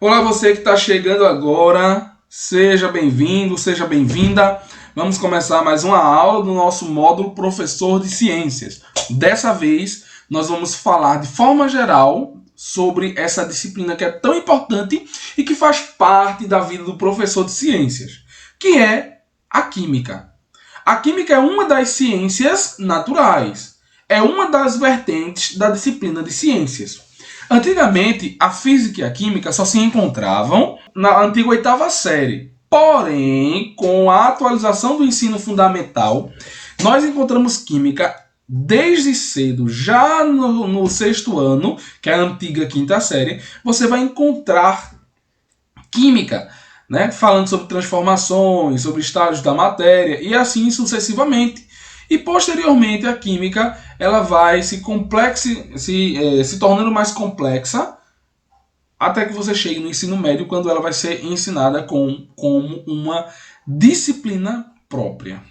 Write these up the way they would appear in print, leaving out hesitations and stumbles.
Olá, você que está chegando agora, seja bem-vindo, seja bem-vinda. Vamos começar mais uma aula do nosso módulo Professor de Ciências. Dessa vez, nós vamos falar de forma geral sobre essa disciplina que é tão importante e que faz parte da vida do professor de ciências, que é a química. A química é uma das ciências naturais, é uma das vertentes da disciplina de ciências. Antigamente, a física e a química só se encontravam na antiga oitava série. Porém, com a atualização do ensino fundamental, nós encontramos química desde cedo, já no sexto ano, que é a antiga quinta série, você vai encontrar química, né? Falando sobre transformações, sobre estágios da matéria e assim sucessivamente. E posteriormente a química ela vai se tornando mais complexa até que você chegue no ensino médio, quando ela vai ser ensinada como uma disciplina própria.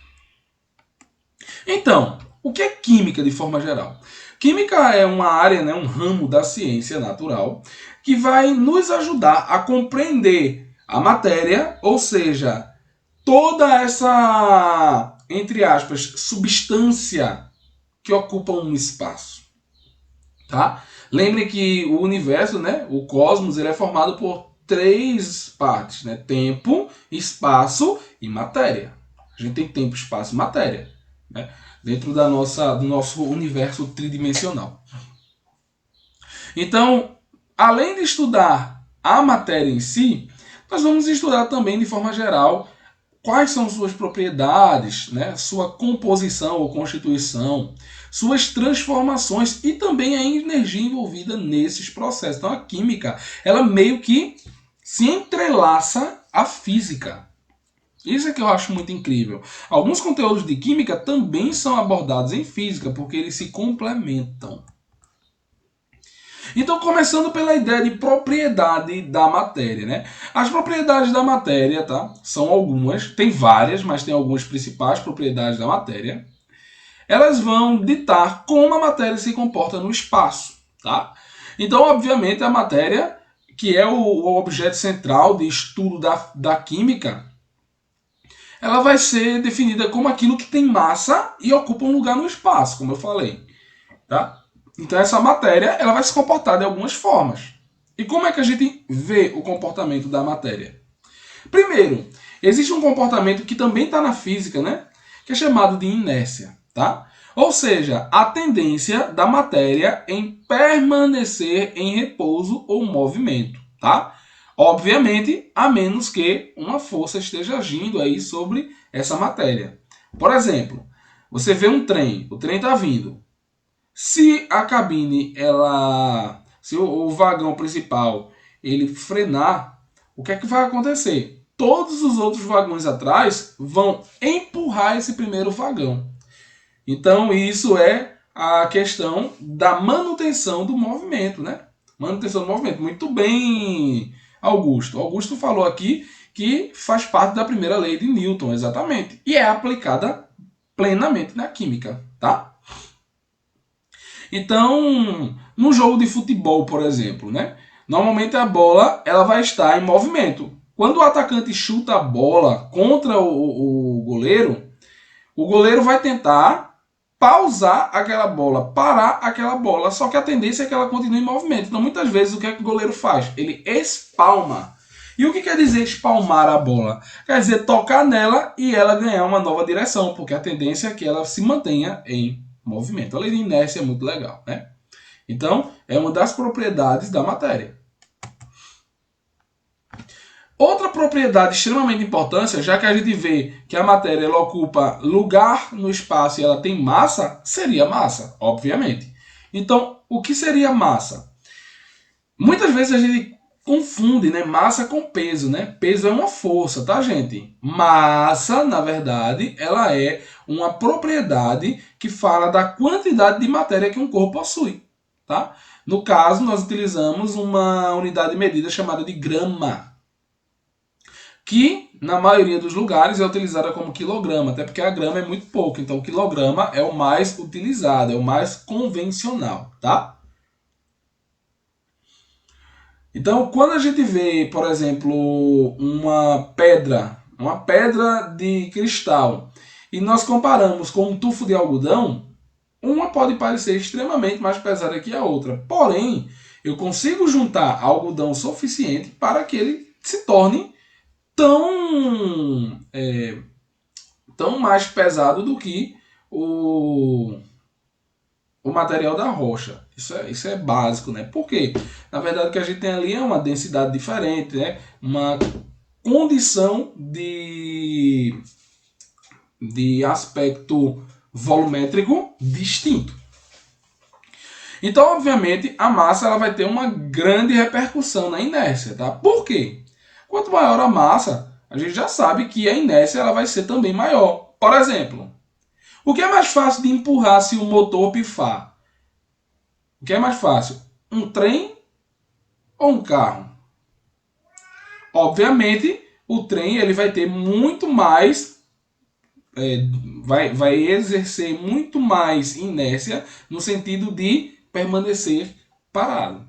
Então, o que é química de forma geral? Química é uma área, né, um ramo da ciência natural que vai nos ajudar a compreender a matéria, ou seja, toda essa, entre aspas, substância que ocupa um espaço. Tá? Lembre que o universo, né, o cosmos, ele é formado por três partes, né? Tempo, espaço e matéria. A gente tem tempo, espaço e matéria, né? Dentro do nosso universo tridimensional. Então, além de estudar a matéria em si, nós vamos estudar também de forma geral quais são suas propriedades, né? Sua composição ou constituição, suas transformações e também a energia envolvida nesses processos. Então a química, ela meio que se entrelaça à física. Isso é que eu acho muito incrível. Alguns conteúdos de química também são abordados em física, porque eles se complementam. Então, começando pela ideia de propriedade da matéria, né? As propriedades da matéria, tá? São algumas, tem várias, mas tem algumas principais propriedades da matéria. Elas vão ditar como a matéria se comporta no espaço, tá? Então, obviamente, a matéria, que é o objeto central de estudo da química, ela vai ser definida como aquilo que tem massa e ocupa um lugar no espaço, como eu falei, tá? Então essa matéria ela vai se comportar de algumas formas. E como é que a gente vê o comportamento da matéria? Primeiro, existe um comportamento que também está na física, né? Que é chamado de inércia, tá? Ou seja, a tendência da matéria em permanecer em repouso ou movimento, tá? Obviamente, a menos que uma força esteja agindo aí sobre essa matéria. Por exemplo, você vê um trem, o trem está vindo. Se a cabine, se o vagão principal, ele frenar, o que é que vai acontecer? Todos os outros vagões atrás vão empurrar esse primeiro vagão. Então isso é a questão da manutenção do movimento, né? Manutenção do movimento. Muito bem, Augusto. Augusto falou aqui que faz parte da primeira lei de Newton, exatamente. E é aplicada plenamente na química, tá? Então, no jogo de futebol, por exemplo, né? Normalmente a bola ela vai estar em movimento. Quando o atacante chuta a bola contra o goleiro vai tentar pausar aquela bola, parar aquela bola, só que a tendência é que ela continue em movimento. Então, muitas vezes, o que é que o goleiro faz? Ele espalma. E o que quer dizer espalmar a bola? Quer dizer tocar nela e ela ganhar uma nova direção, porque a tendência é que ela se mantenha em movimento. A lei de inércia é muito legal, né? Então, é uma das propriedades da matéria. Outra propriedade extremamente importante, já que a gente vê que a matéria ela ocupa lugar no espaço e ela tem massa, seria massa, obviamente. Então, o que seria massa? Muitas vezes a gente confunde, né, massa com peso, né? Peso é uma força, tá, gente? Massa, na verdade, ela é uma propriedade que fala da quantidade de matéria que um corpo possui, tá? No caso, nós utilizamos uma unidade de medida chamada de grama, que na maioria dos lugares é utilizada como quilograma, até porque a grama é muito pouco, então o quilograma é o mais utilizado, é o mais convencional, tá? Então, quando a gente vê, por exemplo, uma pedra de cristal, e nós comparamos com um tufo de algodão, uma pode parecer extremamente mais pesada que a outra. Porém, eu consigo juntar algodão suficiente para que ele se torne tão, tão mais pesado do que o material da rocha. Isso é básico, né? Por quê? Na verdade, o que a gente tem ali é uma densidade diferente, né? Uma condição de aspecto volumétrico distinto. Então, obviamente, a massa ela vai ter uma grande repercussão na inércia, tá? Por quê? Quanto maior a massa, a gente já sabe que a inércia ela vai ser também maior. Por exemplo, o que é mais fácil de empurrar se o motor pifar? O que é mais fácil? Um trem ou um carro? Obviamente, o trem ele vai ter muito mais, vai exercer muito mais inércia no sentido de permanecer parado.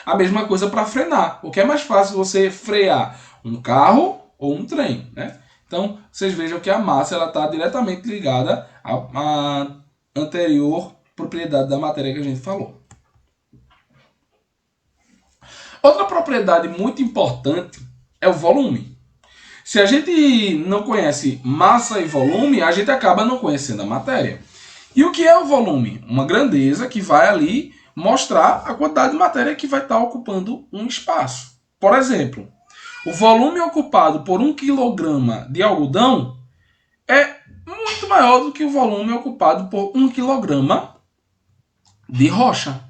A mesma coisa para frenar. O que é mais fácil você frear? Um carro ou um trem, né? Então, vocês vejam que a massa está diretamente ligada à anterior propriedade da matéria que a gente falou. Outra propriedade muito importante é o volume. Se a gente não conhece massa e volume, a gente acaba não conhecendo a matéria. E o que é o volume? Uma grandeza que vai ali mostrar a quantidade de matéria que vai estar ocupando um espaço. Por exemplo, o volume ocupado por 1 kg de algodão é muito maior do que o volume ocupado por 1 kg de rocha,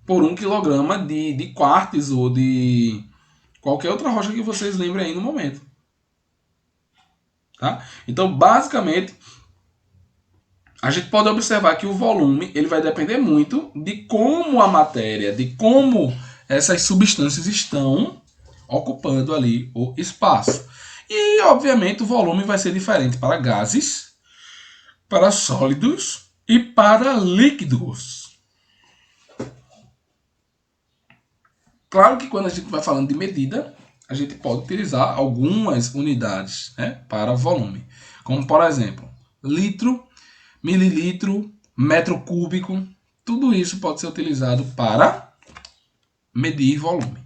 por 1 kg de quartzo ou de qualquer outra rocha que vocês lembrem aí no momento. Tá? Então, basicamente, a gente pode observar que o volume ele vai depender muito de como a matéria, de como essas substâncias estão ocupando ali o espaço. E, obviamente, o volume vai ser diferente para gases, para sólidos e para líquidos. Claro que quando a gente vai falando de medida, a gente pode utilizar algumas unidades, né, para volume. Como, por exemplo, litro, mililitro, metro cúbico. Tudo isso pode ser utilizado para medir volume.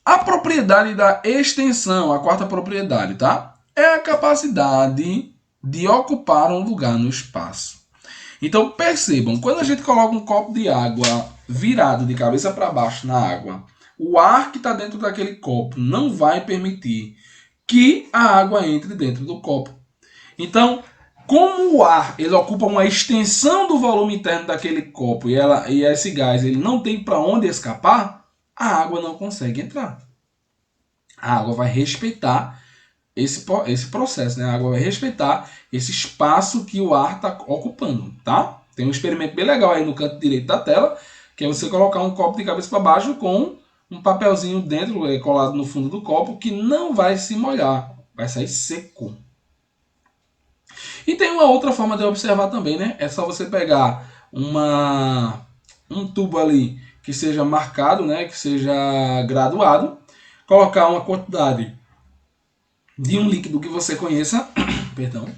A propriedade da extensão, a quarta propriedade, tá? É a capacidade de ocupar um lugar no espaço. Então percebam, quando a gente coloca um copo de água virado de cabeça para baixo na água, o ar que está dentro daquele copo não vai permitir que a água entre dentro do copo. Então, como o ar ele ocupa uma extensão do volume interno daquele copo e esse gás ele não tem para onde escapar, a água não consegue entrar. A água vai respeitar esse processo, né? A água vai respeitar esse espaço que o ar está ocupando, tá? Tem um experimento bem legal aí no canto direito da tela, que é você colocar um copo de cabeça para baixo com um papelzinho dentro, colado no fundo do copo, que não vai se molhar, vai sair seco. E tem uma outra forma de observar também, né? É só você pegar um tubo ali que seja marcado, né? Que seja graduado, colocar uma quantidade de um líquido que você conheça, perdão,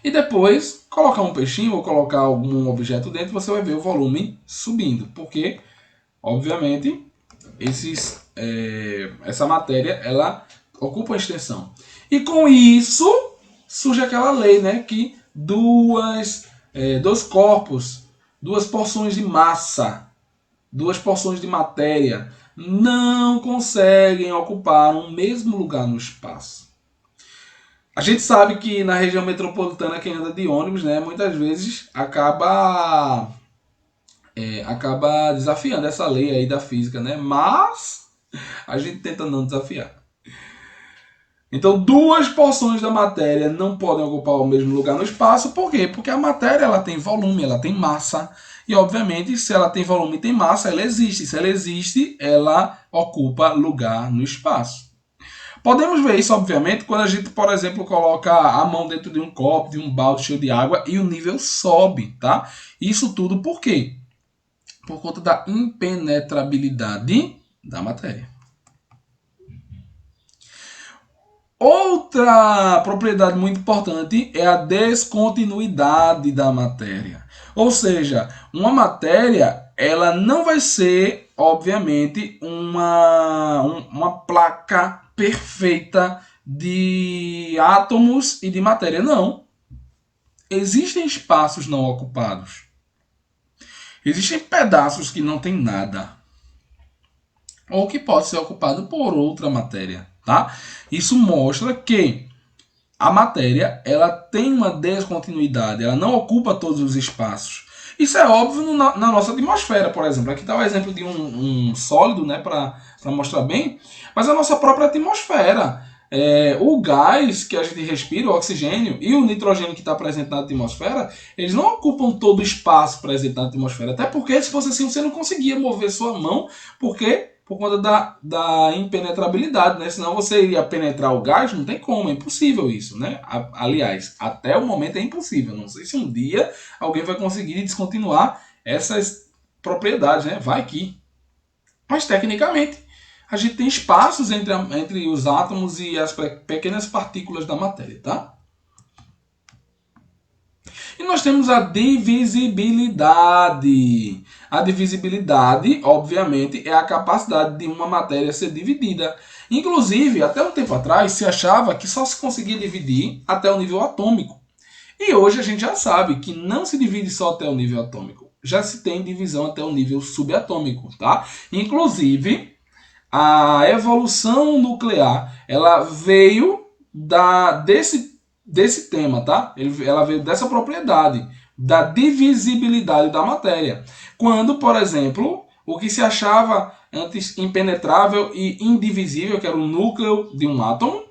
e depois colocar um peixinho ou colocar algum objeto dentro, você vai ver o volume subindo, porque, obviamente, essa matéria ela ocupa a extensão. E com isso surge aquela lei, né, que dois corpos, duas porções de massa, duas porções de matéria não conseguem ocupar um mesmo lugar no espaço. A gente sabe que na região metropolitana quem anda de ônibus, né, muitas vezes acaba desafiando essa lei aí da física, né? Mas a gente tenta não desafiar. Então, duas porções da matéria não podem ocupar o mesmo lugar no espaço. Por quê? Porque a matéria ela tem volume, ela tem massa. E, obviamente, se ela tem volume e tem massa, ela existe. Se ela existe, ela ocupa lugar no espaço. Podemos ver isso, obviamente, quando a gente, por exemplo, coloca a mão dentro de um copo, de um balde cheio de água e o nível sobe, tá? Isso tudo por quê? Por conta da impenetrabilidade da matéria. Outra propriedade muito importante é a descontinuidade da matéria. Ou seja, uma matéria ela não vai ser, obviamente, uma placa perfeita de átomos e de matéria. Não. Existem espaços não ocupados. Existem pedaços que não tem nada. Ou que pode ser ocupado por outra matéria, tá? Isso mostra que a matéria ela tem uma descontinuidade, ela não ocupa todos os espaços. Isso é óbvio na nossa atmosfera, por exemplo. Aqui está o exemplo de um sólido, né, para mostrar bem, mas a nossa própria atmosfera. O gás que a gente respira, o oxigênio, e o nitrogênio que está presente na atmosfera, eles não ocupam todo o espaço presente na atmosfera. Até porque, se fosse assim, você não conseguia mover sua mão, porque por conta da impenetrabilidade, né? Senão você iria penetrar o gás, não tem como, é impossível isso, né? Aliás, até o momento é impossível. Não sei se um dia alguém vai conseguir descontinuar essas propriedades, né? Vai que. Mas tecnicamente, a gente tem espaços entre os átomos e as pequenas partículas da matéria, tá? E nós temos a divisibilidade. A divisibilidade, obviamente, é a capacidade de uma matéria ser dividida. Inclusive, até um tempo atrás, se achava que só se conseguia dividir até o nível atômico. E hoje a gente já sabe que não se divide só até o nível atômico. Já se tem divisão até o nível subatômico, tá? Inclusive, a evolução nuclear, ela veio desse tema, tá? Ela veio dessa propriedade, da divisibilidade da matéria. Quando, por exemplo, o que se achava antes impenetrável e indivisível, que era o núcleo de um átomo,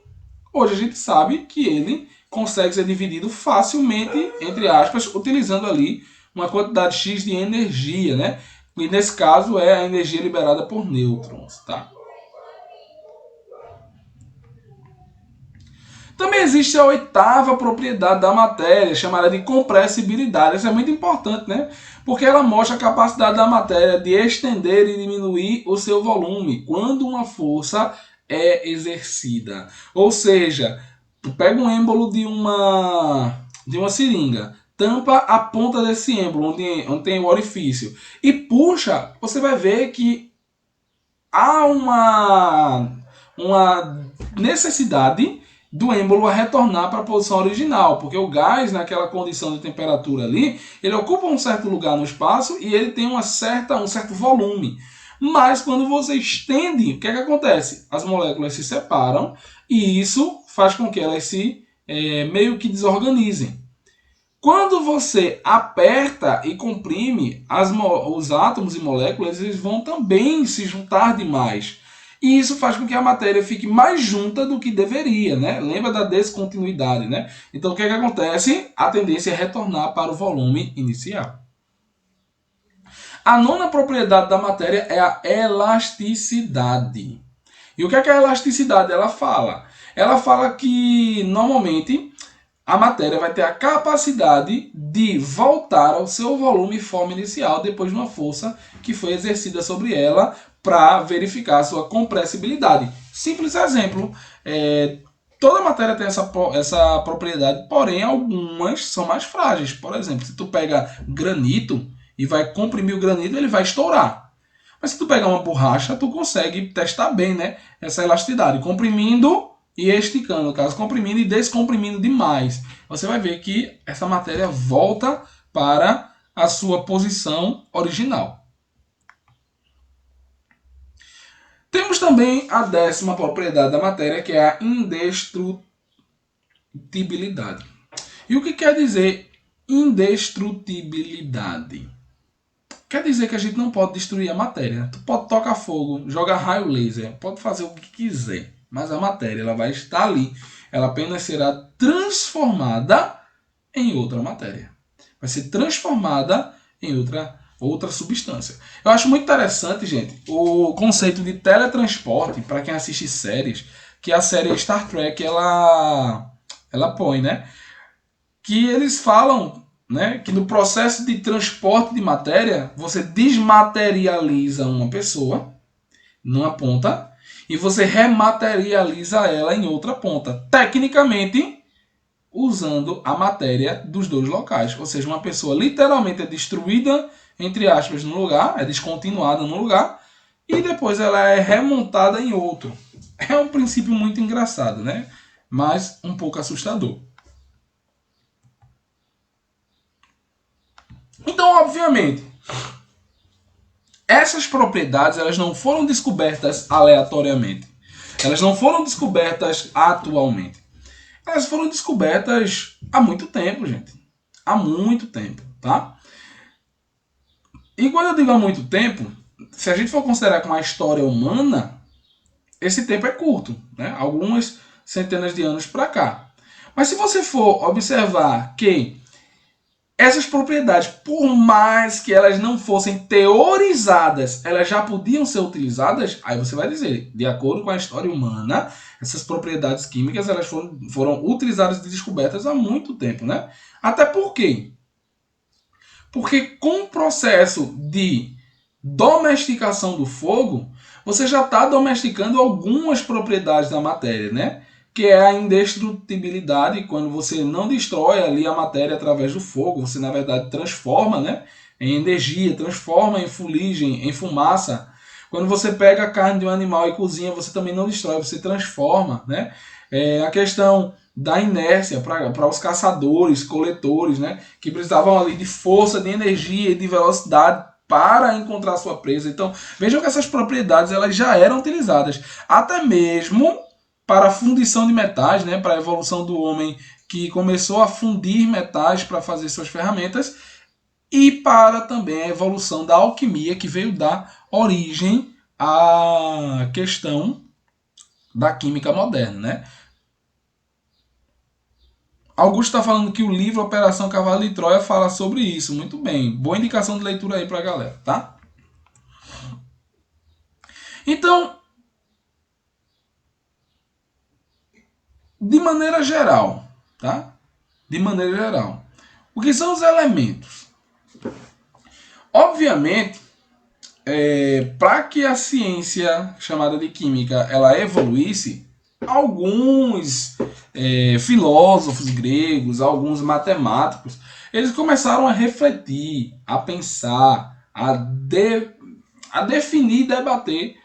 hoje a gente sabe que ele consegue ser dividido facilmente, entre aspas, utilizando ali uma quantidade X de energia, né? E nesse caso é a energia liberada por nêutrons, tá? Também existe a oitava propriedade da matéria, chamada de compressibilidade. Isso é muito importante, né? Porque ela mostra a capacidade da matéria de estender e diminuir o seu volume quando uma força é exercida. Ou seja, tu pega um êmbolo de uma seringa, tampa a ponta desse êmbolo, onde tem o orifício, e puxa, você vai ver que há uma necessidade do êmbolo a retornar para a posição original, porque o gás, naquela condição de temperatura ali, ele ocupa um certo lugar no espaço e ele tem um certo volume. Mas quando você estende, o que é que acontece? As moléculas se separam e isso faz com que elas se meio que desorganizem. Quando você aperta e comprime, os átomos e moléculas eles vão também se juntar demais. E isso faz com que a matéria fique mais junta do que deveria, né? Lembra da descontinuidade, né? Então o que é que acontece? A tendência é retornar para o volume inicial. A nona propriedade da matéria é a elasticidade. E o que é a elasticidade? Ela fala que normalmente a matéria vai ter a capacidade de voltar ao seu volume e forma inicial depois de uma força que foi exercida sobre ela para verificar a sua compressibilidade. Simples exemplo, toda matéria tem essa propriedade, porém algumas são mais frágeis. Por exemplo, se tu pega granito e vai comprimir o granito, ele vai estourar. Mas se tu pegar uma borracha, tu consegue testar bem, né, essa elasticidade, comprimindo e esticando, no caso, comprimindo e descomprimindo demais. Você vai ver que essa matéria volta para a sua posição original. Temos também a 10ª propriedade da matéria, que é a indestrutibilidade. E o que quer dizer indestrutibilidade? Quer dizer que a gente não pode destruir a matéria. Tu pode tocar fogo, jogar raio laser, pode fazer o que quiser, mas a matéria ela vai estar ali. Ela apenas será transformada em outra matéria. Vai ser transformada em outra substância. Eu acho muito interessante, gente, o conceito de teletransporte para quem assiste séries, que a série Star Trek ela põe, né? Que eles falam né, que no processo de transporte de matéria, você desmaterializa uma pessoa numa ponta e você rematerializa ela em outra ponta. Tecnicamente, usando a matéria dos dois locais. Ou seja, uma pessoa literalmente é destruída, entre aspas, no lugar, é descontinuada no lugar, e depois ela é remontada em outro. É um princípio muito engraçado, né? Mas um pouco assustador. Então, obviamente, essas propriedades elas não foram descobertas aleatoriamente. Elas não foram descobertas atualmente. Elas foram descobertas há muito tempo, gente. Há muito tempo, tá? E quando eu digo há muito tempo, se a gente for considerar com a história humana, esse tempo é curto, né? Algumas centenas de anos para cá. Mas se você for observar que essas propriedades, por mais que elas não fossem teorizadas, elas já podiam ser utilizadas, aí você vai dizer, de acordo com a história humana, essas propriedades químicas elas foram utilizadas e descobertas há muito tempo, né? Até por quê? Porque com o processo de domesticação do fogo, você já está domesticando algumas propriedades da matéria, né? Que é a indestrutibilidade, quando você não destrói ali a matéria através do fogo, você na verdade transforma, né, em energia, transforma em fuligem, em fumaça. Quando você pega a carne de um animal e cozinha, você também não destrói, você transforma, né? A questão da inércia para os caçadores, coletores, né, que precisavam ali de força, de energia e de velocidade para encontrar sua presa. Então, vejam que essas propriedades elas já eram utilizadas, até mesmo para a fundição de metais, né, para a evolução do homem que começou a fundir metais para fazer suas ferramentas, e para também a evolução da alquimia, que veio dar origem à questão da química moderna, né? Augusto está falando que o livro Operação Cavalo de Troia fala sobre isso. Muito bem. Boa indicação de leitura aí para a galera, tá? Então, de maneira geral, tá? De maneira geral, o que são os elementos? Obviamente, para que a ciência chamada de química ela evoluísse, alguns filósofos gregos, alguns matemáticos, eles começaram a refletir, a pensar, a definir e debater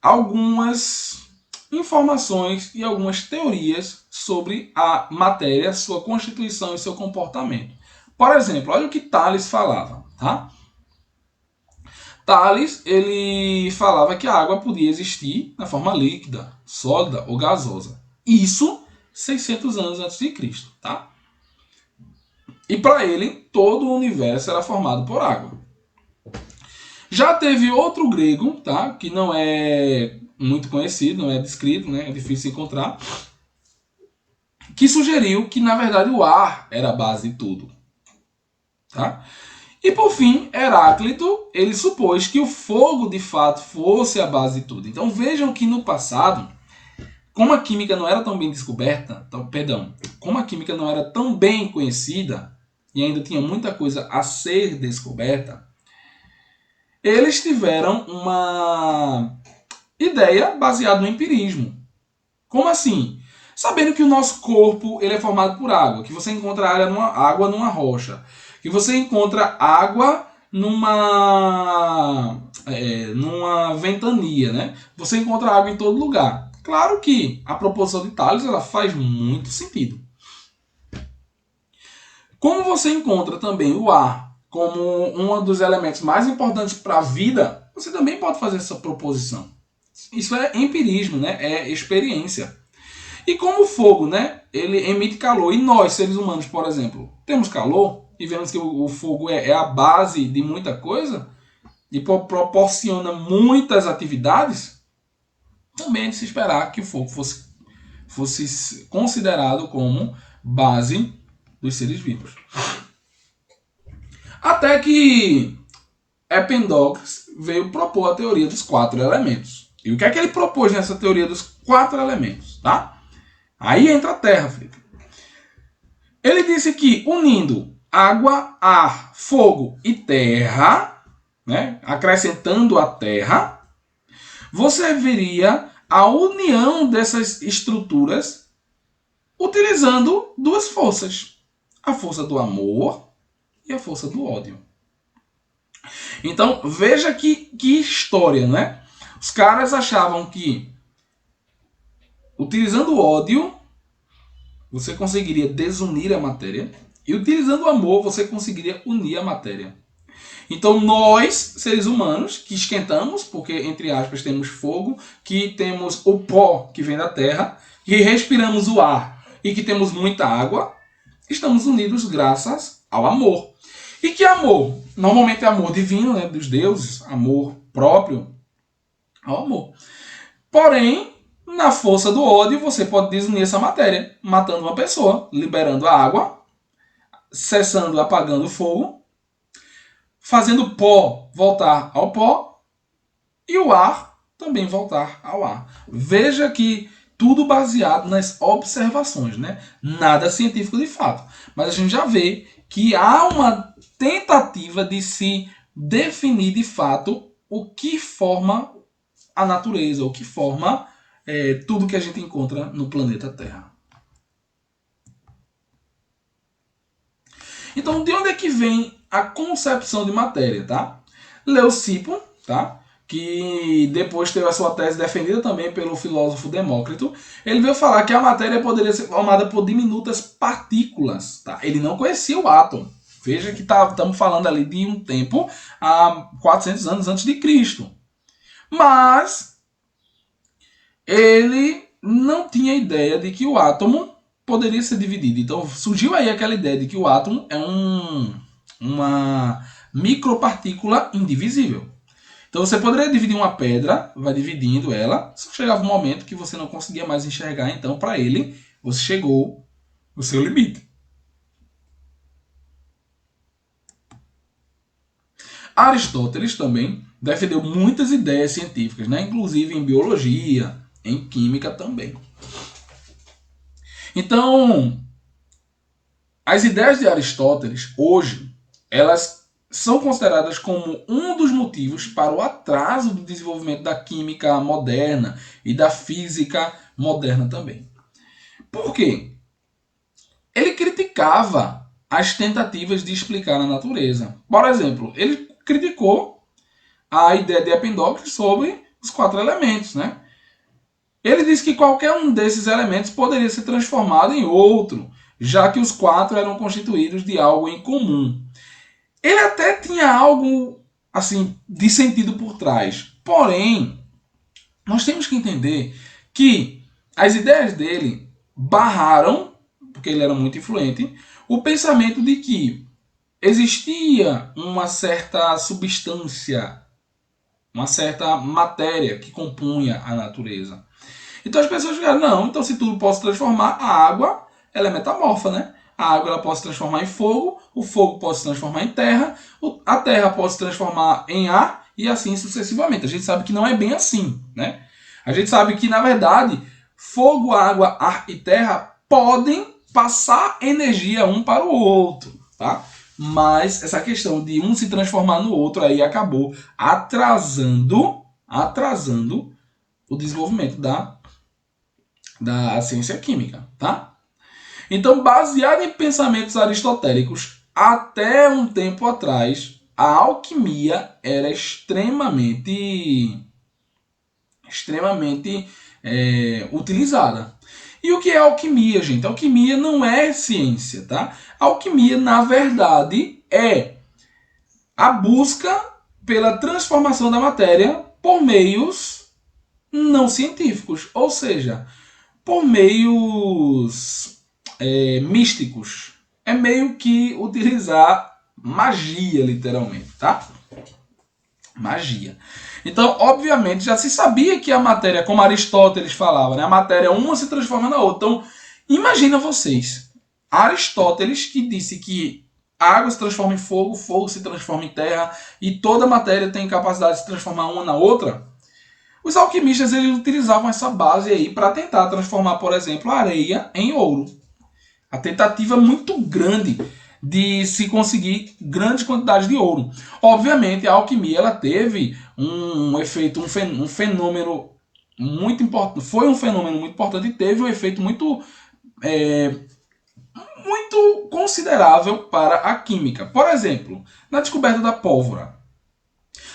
algumas informações e algumas teorias sobre a matéria, sua constituição e seu comportamento. Por exemplo, olha o que Tales falava, tá? Tales, ele falava que a água podia existir na forma líquida, sólida ou gasosa. Isso 600 anos antes de Cristo, tá? E para ele, todo o universo era formado por água. Já teve outro grego, tá? Que não é muito conhecido, não é descrito, né? É difícil encontrar, que sugeriu que, na verdade, o ar era a base de tudo, tá? E por fim, Heráclito, ele supôs que o fogo de fato fosse a base de tudo. Então vejam que no passado, como a química não era tão bem descoberta, como a química não era tão bem conhecida e ainda tinha muita coisa a ser descoberta, eles tiveram uma ideia baseada no empirismo. Como assim? Sabendo que o nosso corpo ele é formado por água, que você encontra água numa rocha, que você encontra água numa ventania, né? Você encontra água em todo lugar. Claro que a proposição de Tales ela faz muito sentido. Como você encontra também o ar como um dos elementos mais importantes para a vida, você também pode fazer essa proposição. Isso é empirismo, né? É experiência. E como o fogo, né? Ele emite calor. E nós, seres humanos, por exemplo, temos calor e vemos que o fogo é a base de muita coisa e proporciona muitas atividades, também é de se esperar que o fogo fosse considerado como base dos seres vivos. Até que Empedocles veio propor a teoria dos 4 elementos. E o que é que ele propôs nessa teoria dos 4 elementos? Tá? Aí entra a Terra, Felipe. Ele disse que unindo água, ar, fogo e terra, né? Acrescentando a terra, você veria a união dessas estruturas utilizando duas forças: a força do amor e a força do ódio. Então, veja que história, né? Os caras achavam que utilizando o ódio você conseguiria desunir a matéria e utilizando o amor você conseguiria unir a matéria. Então nós, seres humanos, que esquentamos, porque entre aspas temos fogo, que temos o pó que vem da terra, que respiramos o ar e que temos muita água, estamos unidos graças ao amor. E que amor? Normalmente é amor divino, né, dos deuses, amor próprio ao amor. Porém, na força do ódio, você pode desunir essa matéria, matando uma pessoa, liberando a água, cessando, apagando o fogo, fazendo o pó voltar ao pó e o ar também voltar ao ar. Veja que tudo baseado nas observações, né? Nada científico de fato. Mas a gente já vê que há uma tentativa de se definir de fato o que forma a natureza, o que forma tudo que a gente encontra no planeta Terra. Então, de onde é que vem a concepção de matéria, tá? Leucipo, tá? Que depois teve a sua tese defendida também pelo filósofo Demócrito, ele veio falar que a matéria poderia ser formada por diminutas partículas, tá? Ele não conhecia o átomo. Veja que estamos falando ali de um tempo há 400 anos antes de Cristo. Mas ele não tinha ideia de que o átomo poderia ser dividido. Então surgiu aí aquela ideia de que o átomo é uma micropartícula indivisível. Então você poderia dividir uma pedra, vai dividindo ela, só chegava um momento que você não conseguia mais enxergar, então para ele você chegou no seu limite. Aristóteles também defendeu muitas ideias científicas, né? Inclusive em biologia, em química também. Então, as ideias de Aristóteles, hoje, elas são consideradas como um dos motivos para o atraso do desenvolvimento da química moderna e da física moderna também. Por quê? Ele criticava as tentativas de explicar a natureza. Por exemplo, ele criticou a ideia de Empedócles sobre os 4 elementos, né? Ele disse que qualquer um desses elementos poderia ser transformado em outro, já que os 4 eram constituídos de algo em comum. Ele até tinha algo assim de sentido por trás. Porém, nós temos que entender que as ideias dele barraram, porque ele era muito influente, o pensamento de que existia uma certa substância, uma certa matéria que compunha a natureza. Então as pessoas ficaram, não, então se tudo pode se transformar, a água ela é metamorfa, né? A água ela pode se transformar em fogo, o fogo pode se transformar em terra, a terra pode se transformar em ar e assim sucessivamente. A gente sabe que não é bem assim, né? A gente sabe que, na verdade, fogo, água, ar e terra podem passar energia um para o outro, tá? Mas essa questão de um se transformar no outro aí acabou atrasando o desenvolvimento da ciência química, tá? Então, baseado em pensamentos aristotélicos, até um tempo atrás, a alquimia era extremamente utilizada. E o que é alquimia, gente? Alquimia não é ciência, tá? Alquimia, na verdade, é a busca pela transformação da matéria por meios não científicos, ou seja, por meios místicos. É meio que utilizar magia, literalmente, tá? Magia. Então, obviamente, já se sabia que a matéria, como Aristóteles falava, né, a matéria uma se transforma na outra. Então, imagina vocês, Aristóteles que disse que a água se transforma em fogo, fogo se transforma em terra e toda matéria tem capacidade de se transformar uma na outra. Os alquimistas eles utilizavam essa base aí para tentar transformar, por exemplo, a areia em ouro. A tentativa muito grande de se conseguir grandes quantidades de ouro. Obviamente, a alquimia ela teve um efeito, um fenômeno muito importante, foi um fenômeno muito importante e teve um efeito muito muito considerável para a química. Por exemplo, na descoberta da pólvora.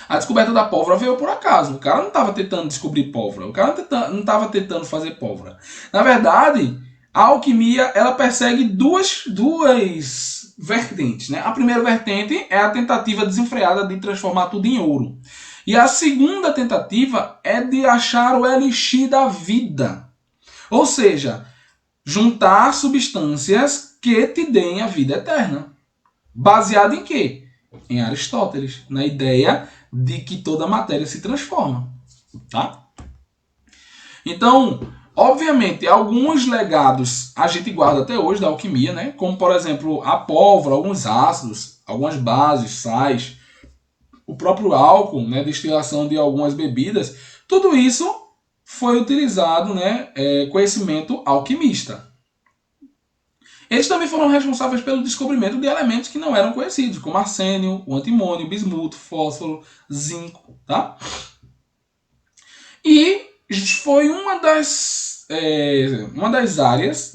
A descoberta da pólvora veio por acaso. O cara não estava tentando descobrir pólvora. O cara não estava tentando fazer pólvora. Na verdade, a alquimia ela persegue duas vertentes. Né? A primeira vertente é a tentativa desenfreada de transformar tudo em ouro. E a segunda tentativa é de achar o elixir da vida. Ou seja, juntar substâncias que te deem a vida eterna. Baseado em quê? Em Aristóteles, na ideia de que toda matéria se transforma. Tá? Então, obviamente, alguns legados a gente guarda até hoje da alquimia, né? Como, por exemplo, a pólvora, alguns ácidos, algumas bases, sais, o próprio álcool, né? Destilação de algumas bebidas. Tudo isso foi utilizado, né? Conhecimento alquimista. Eles também foram responsáveis pelo descobrimento de elementos que não eram conhecidos, como arsênio, o antimônio, bismuto, fósforo, zinco, tá? E foi uma das áreas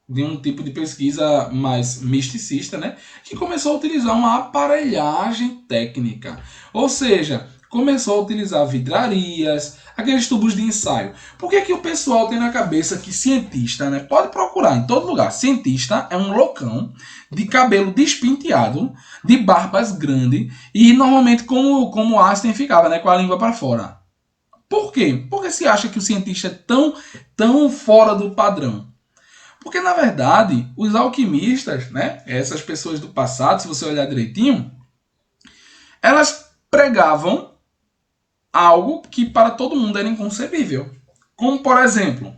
de um tipo de pesquisa mais misticista, né, que começou a utilizar uma aparelhagem técnica. Ou seja, começou a utilizar vidrarias, aqueles tubos de ensaio. Por que o pessoal tem na cabeça que cientista, né, pode procurar em todo lugar, cientista é um loucão de cabelo despinteado, de barbas grandes e normalmente como Einstein ficava, né, com a língua para fora. Por quê? Porque se acha que o cientista é tão fora do padrão. Porque, na verdade, os alquimistas, né, essas pessoas do passado, se você olhar direitinho, elas pregavam algo que para todo mundo era inconcebível. Como, por exemplo,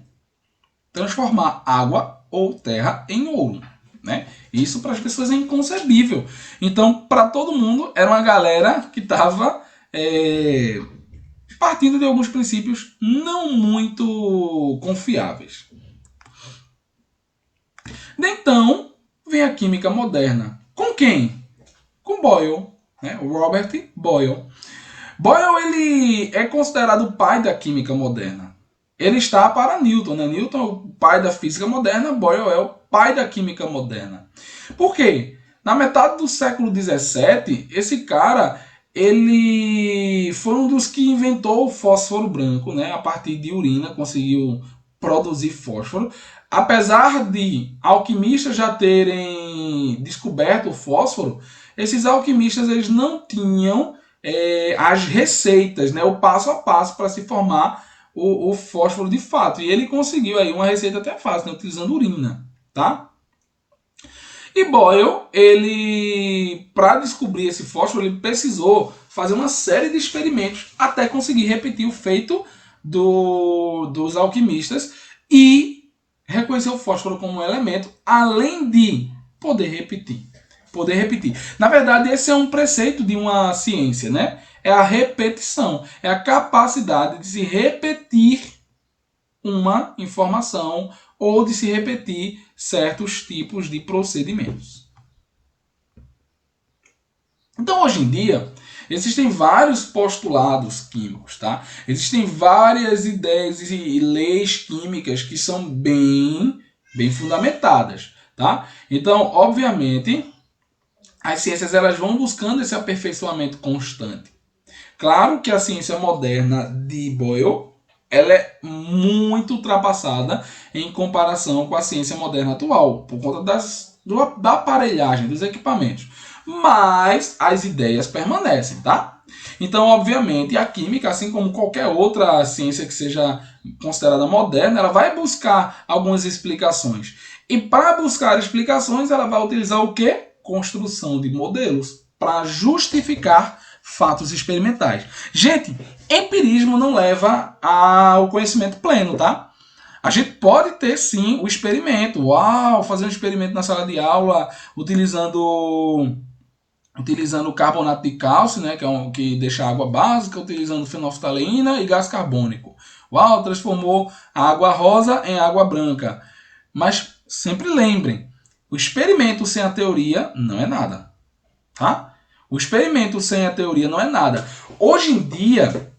transformar água ou terra em ouro. Né? Isso para as pessoas é inconcebível. Então, para todo mundo, era uma galera que estava partindo de alguns princípios não muito confiáveis. Então, vem a química moderna. Com quem? Com Boyle, né? O Robert Boyle. Boyle ele é considerado o pai da química moderna. Ele está para Newton, né? Newton é o pai da física moderna, Boyle é o pai da química moderna. Por quê? Na metade do século XVII, esse cara ele foi um dos que inventou o fósforo branco, né? A partir de urina conseguiu produzir fósforo. Apesar de alquimistas já terem descoberto o fósforo, esses alquimistas eles não tinham as receitas, né? O passo a passo para se formar o fósforo de fato. E ele conseguiu aí uma receita até fácil, né? Utilizando urina, tá? E Boyle, ele, para descobrir esse fósforo, ele precisou fazer uma série de experimentos até conseguir repetir o feito dos alquimistas e reconhecer o fósforo como um elemento, além de poder repetir. Na verdade, esse é um preceito de uma ciência, né? É a repetição, é a capacidade de se repetir uma informação ou de se repetir certos tipos de procedimentos. Então, hoje em dia, existem vários postulados químicos, tá? Existem várias ideias e leis químicas que são bem fundamentadas, tá? Então, obviamente, as ciências elas vão buscando esse aperfeiçoamento constante. Claro que a ciência moderna de Boyle ela é muito ultrapassada em comparação com a ciência moderna atual, por conta da aparelhagem, dos equipamentos. Mas as ideias permanecem, tá? Então, obviamente, a química, assim como qualquer outra ciência que seja considerada moderna, ela vai buscar algumas explicações. E para buscar explicações, ela vai utilizar o quê? Construção de modelos para justificar fatos experimentais. Gente, empirismo não leva ao conhecimento pleno, tá? A gente pode ter sim o experimento. Uau, fazer um experimento na sala de aula utilizando carbonato de cálcio, né, que deixa a água básica, utilizando fenolftaleína e gás carbônico. Uau, transformou a água rosa em água branca. Mas sempre lembrem, O experimento sem a teoria não é nada, tá? O experimento sem a teoria não é nada. Hoje em dia,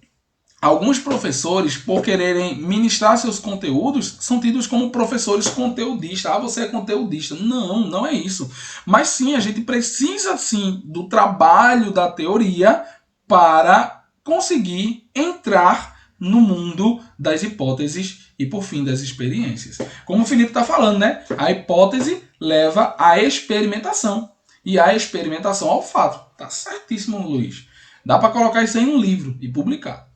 alguns professores, por quererem ministrar seus conteúdos, são tidos como professores conteudistas. Ah, você é conteudista. Não, não é isso. Mas sim, a gente precisa sim do trabalho da teoria para conseguir entrar no mundo das hipóteses e, por fim, das experiências. Como o Felipe está falando, né? A hipótese leva à experimentação. E a experimentação ao fato. Tá certíssimo, Luiz. Dá para colocar isso aí em um livro e publicar.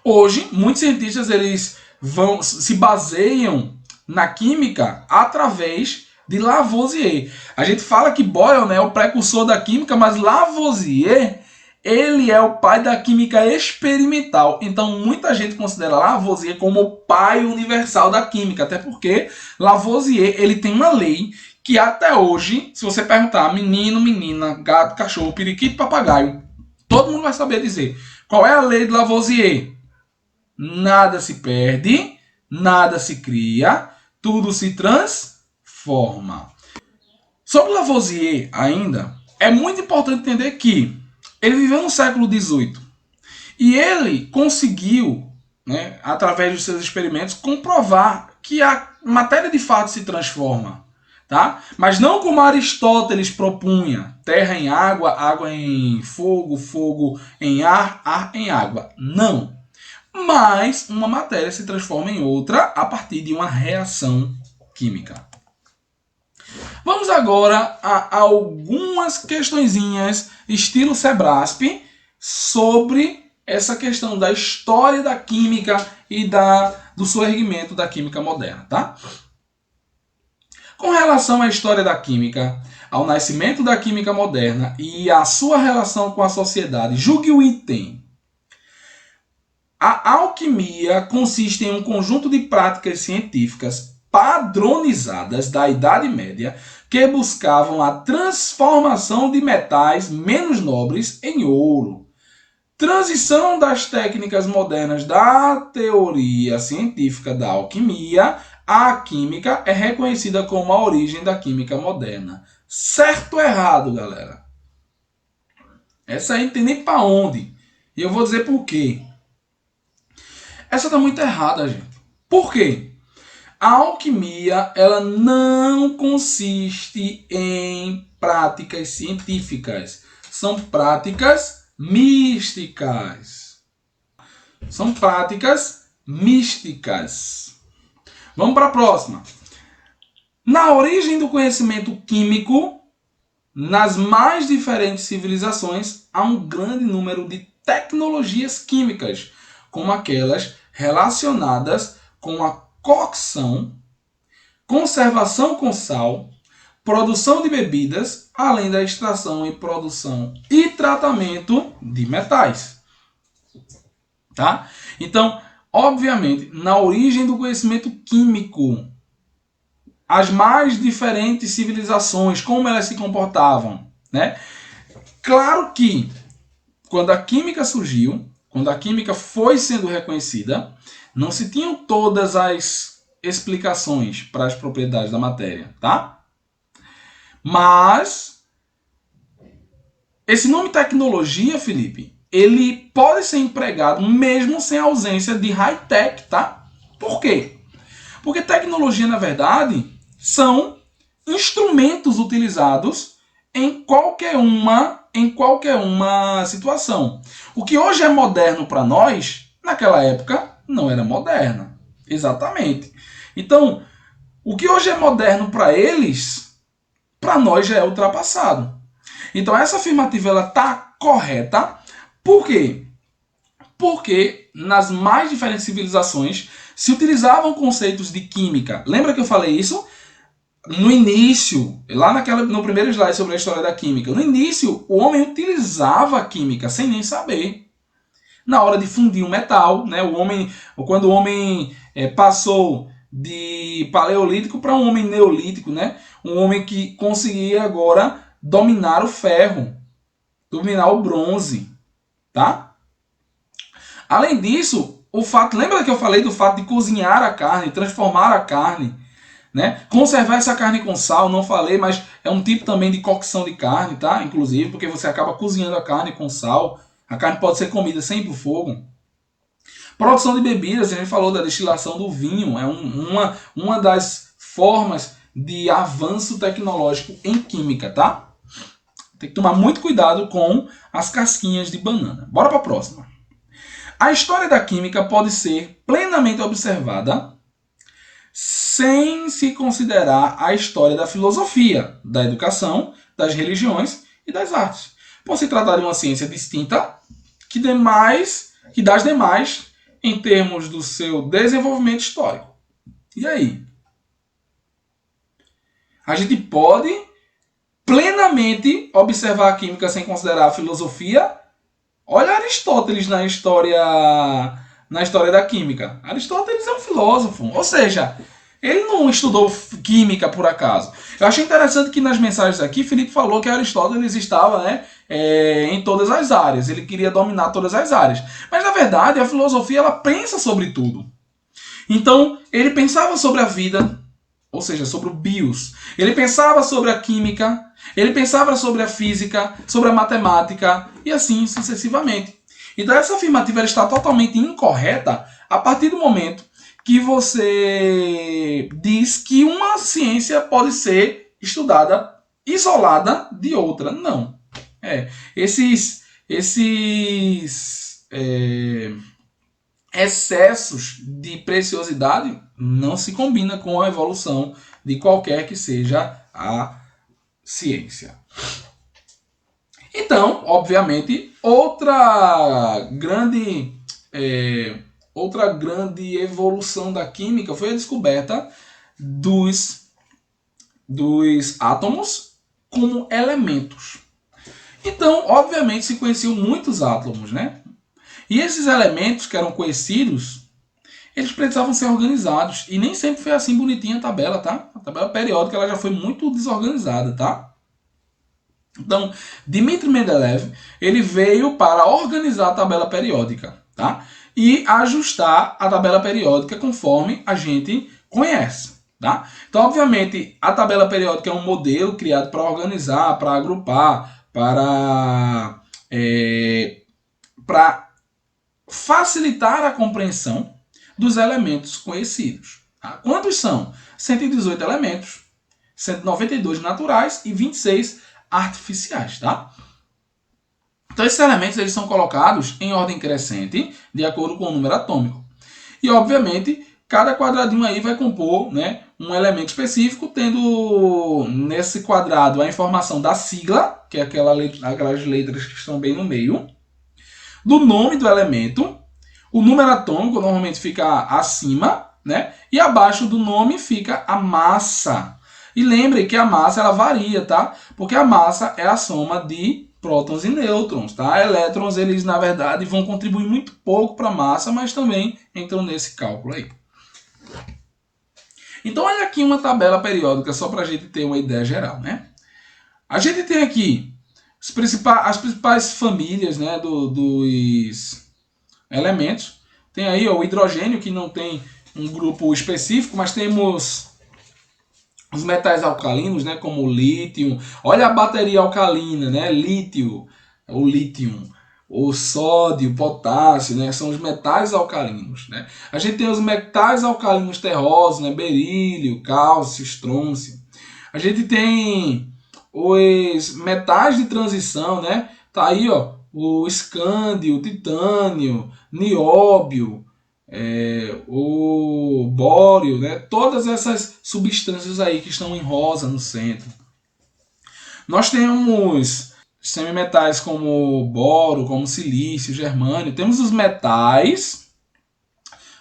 Hoje, muitos cientistas eles se baseiam na química através de Lavoisier. A gente fala que Boyle, né, é o precursor da química, mas Lavoisier ele é o pai da química experimental. Então, muita gente considera Lavoisier como o pai universal da química, até porque Lavoisier ele tem uma lei que até hoje, se você perguntar menino, menina, gato, cachorro, periquito, papagaio, todo mundo vai saber dizer. Qual é a lei de Lavoisier? Nada se perde, nada se cria, tudo se transforma. Sobre Lavoisier ainda, é muito importante entender que ele viveu no século XVIII e ele conseguiu, né, através dos seus experimentos, comprovar que a matéria de fato se transforma. Tá? Mas não como Aristóteles propunha, terra em água, água em fogo, fogo em ar, ar em água. Não. Mas uma matéria se transforma em outra a partir de uma reação química. Vamos agora a algumas questõezinhas estilo Sebrasp sobre essa questão da história da química e do surgimento da química moderna, tá? Com relação à história da química, ao nascimento da química moderna e a sua relação com a sociedade, julgue o item. A alquimia consiste em um conjunto de práticas científicas padronizadas da Idade Média que buscavam a transformação de metais menos nobres em ouro. Transição das técnicas modernas da teoria científica da alquimia à química é reconhecida como a origem da química moderna. Certo ou errado, galera? Essa aí não tem nem para onde. E eu vou dizer por quê. Essa tá muito errada, gente. Por quê? A alquimia, ela não consiste em práticas científicas. São práticas místicas. São práticas místicas. Vamos para a próxima. Na origem do conhecimento químico, nas mais diferentes civilizações, há um grande número de tecnologias químicas, como aquelas relacionadas com a cocção, conservação com sal, produção de bebidas, além da extração e produção e tratamento de metais. Tá? Então, obviamente, na origem do conhecimento químico, as mais diferentes civilizações, como elas se comportavam, né? Claro que quando a química surgiu, quando a química foi sendo reconhecida, não se tinham todas as explicações para as propriedades da matéria, tá? Mas esse nome tecnologia, Felipe, ele pode ser empregado mesmo sem ausência de high-tech, tá? Por quê? Porque tecnologia, na verdade, são instrumentos utilizados em qualquer uma situação. O que hoje é moderno para nós, naquela época não era moderno. Exatamente. Então, o que hoje é moderno para eles, para nós já é ultrapassado. Então, essa afirmativa ela tá correta. Por quê? Porque nas mais diferentes civilizações se utilizavam conceitos de química. Lembra que eu falei isso? No início, lá no primeiro slide sobre a história da química, no início o homem utilizava a química sem nem saber. Na hora de fundir um metal, né, quando o homem passou de paleolítico para um homem neolítico, né, um homem que conseguia agora dominar o ferro, dominar o bronze, tá? Além disso, lembra que eu falei do fato de cozinhar a carne, transformar a carne? né? Conservar essa carne com sal, não falei, mas é um tipo também de cocção de carne, tá? Inclusive, porque você acaba cozinhando a carne com sal. A carne pode ser comida sem ir pro fogo. Produção de bebidas, a gente falou da destilação do vinho, é uma das formas de avanço tecnológico em química, tá? Tem que tomar muito cuidado com as casquinhas de banana. Bora para a próxima. A história da química pode ser plenamente observada sem se considerar a história da filosofia, da educação, das religiões e das artes. Por se tratar de uma ciência distinta que das demais em termos do seu desenvolvimento histórico. E aí? A gente pode plenamente observar a química sem considerar a filosofia? Olha Aristóteles na história da química. Aristóteles é um filósofo, ou seja, ele não estudou química por acaso. Eu achei interessante que nas mensagens aqui, Felipe falou que Aristóteles estava, em todas as áreas. Ele queria dominar todas as áreas. Mas, na verdade, a filosofia ela pensa sobre tudo. Então, ele pensava sobre a vida, ou seja, sobre o bios. Ele pensava sobre a química, ele pensava sobre a física, sobre a matemática e assim sucessivamente. Então, essa afirmativa ela está totalmente incorreta a partir do momento que você diz que uma ciência pode ser estudada isolada de outra. Não. Esses excessos de preciosidade não se combinam com a evolução de qualquer que seja a ciência. Então, obviamente, outra grande evolução da química foi a descoberta dos átomos como elementos. Então, obviamente, se conheciam muitos átomos, né? E esses elementos que eram conhecidos, eles precisavam ser organizados. E nem sempre foi assim bonitinha a tabela, tá? A tabela periódica ela já foi muito desorganizada, tá? Então, Dmitry Mendeleev, ele veio para organizar a tabela periódica, tá? E ajustar a tabela periódica conforme a gente conhece, tá? Então, obviamente, a tabela periódica é um modelo criado para organizar, para agrupar, para facilitar a compreensão dos elementos conhecidos. Tá? Quantos são? 118 elementos, 192 naturais e 26 artificiais. Tá? Então, esses elementos eles são colocados em ordem crescente, de acordo com o número atômico. E, obviamente, cada quadradinho aí vai compor, né, um elemento específico, tendo nesse quadrado a informação da sigla, que é aquelas letras que estão bem no meio, do nome do elemento, o número atômico normalmente fica acima, né? E abaixo do nome fica a massa. E lembre que a massa ela varia, tá? Porque a massa é a soma de prótons e nêutrons, tá? Elétrons, eles na verdade vão contribuir muito pouco para a massa, mas também entram nesse cálculo aí. Então olha aqui uma tabela periódica só para a gente ter uma ideia geral, né? A gente tem aqui as principais famílias, né, dos elementos. Tem aí o hidrogênio, que não tem um grupo específico, mas temos os metais alcalinos, né, como o lítio. Olha a bateria alcalina, né, lítio, o lítio, o sódio, o potássio, né, são os metais alcalinos, né. A gente tem os metais alcalinos terrosos, né, berílio, cálcio, estrôncio. A gente tem os metais de transição, né? Tá aí, ó, o escândio, o titânio, nióbio, o bório, né? Todas essas substâncias aí que estão em rosa no centro. Nós temos semimetais como boro, como silício, germânio. Temos os metais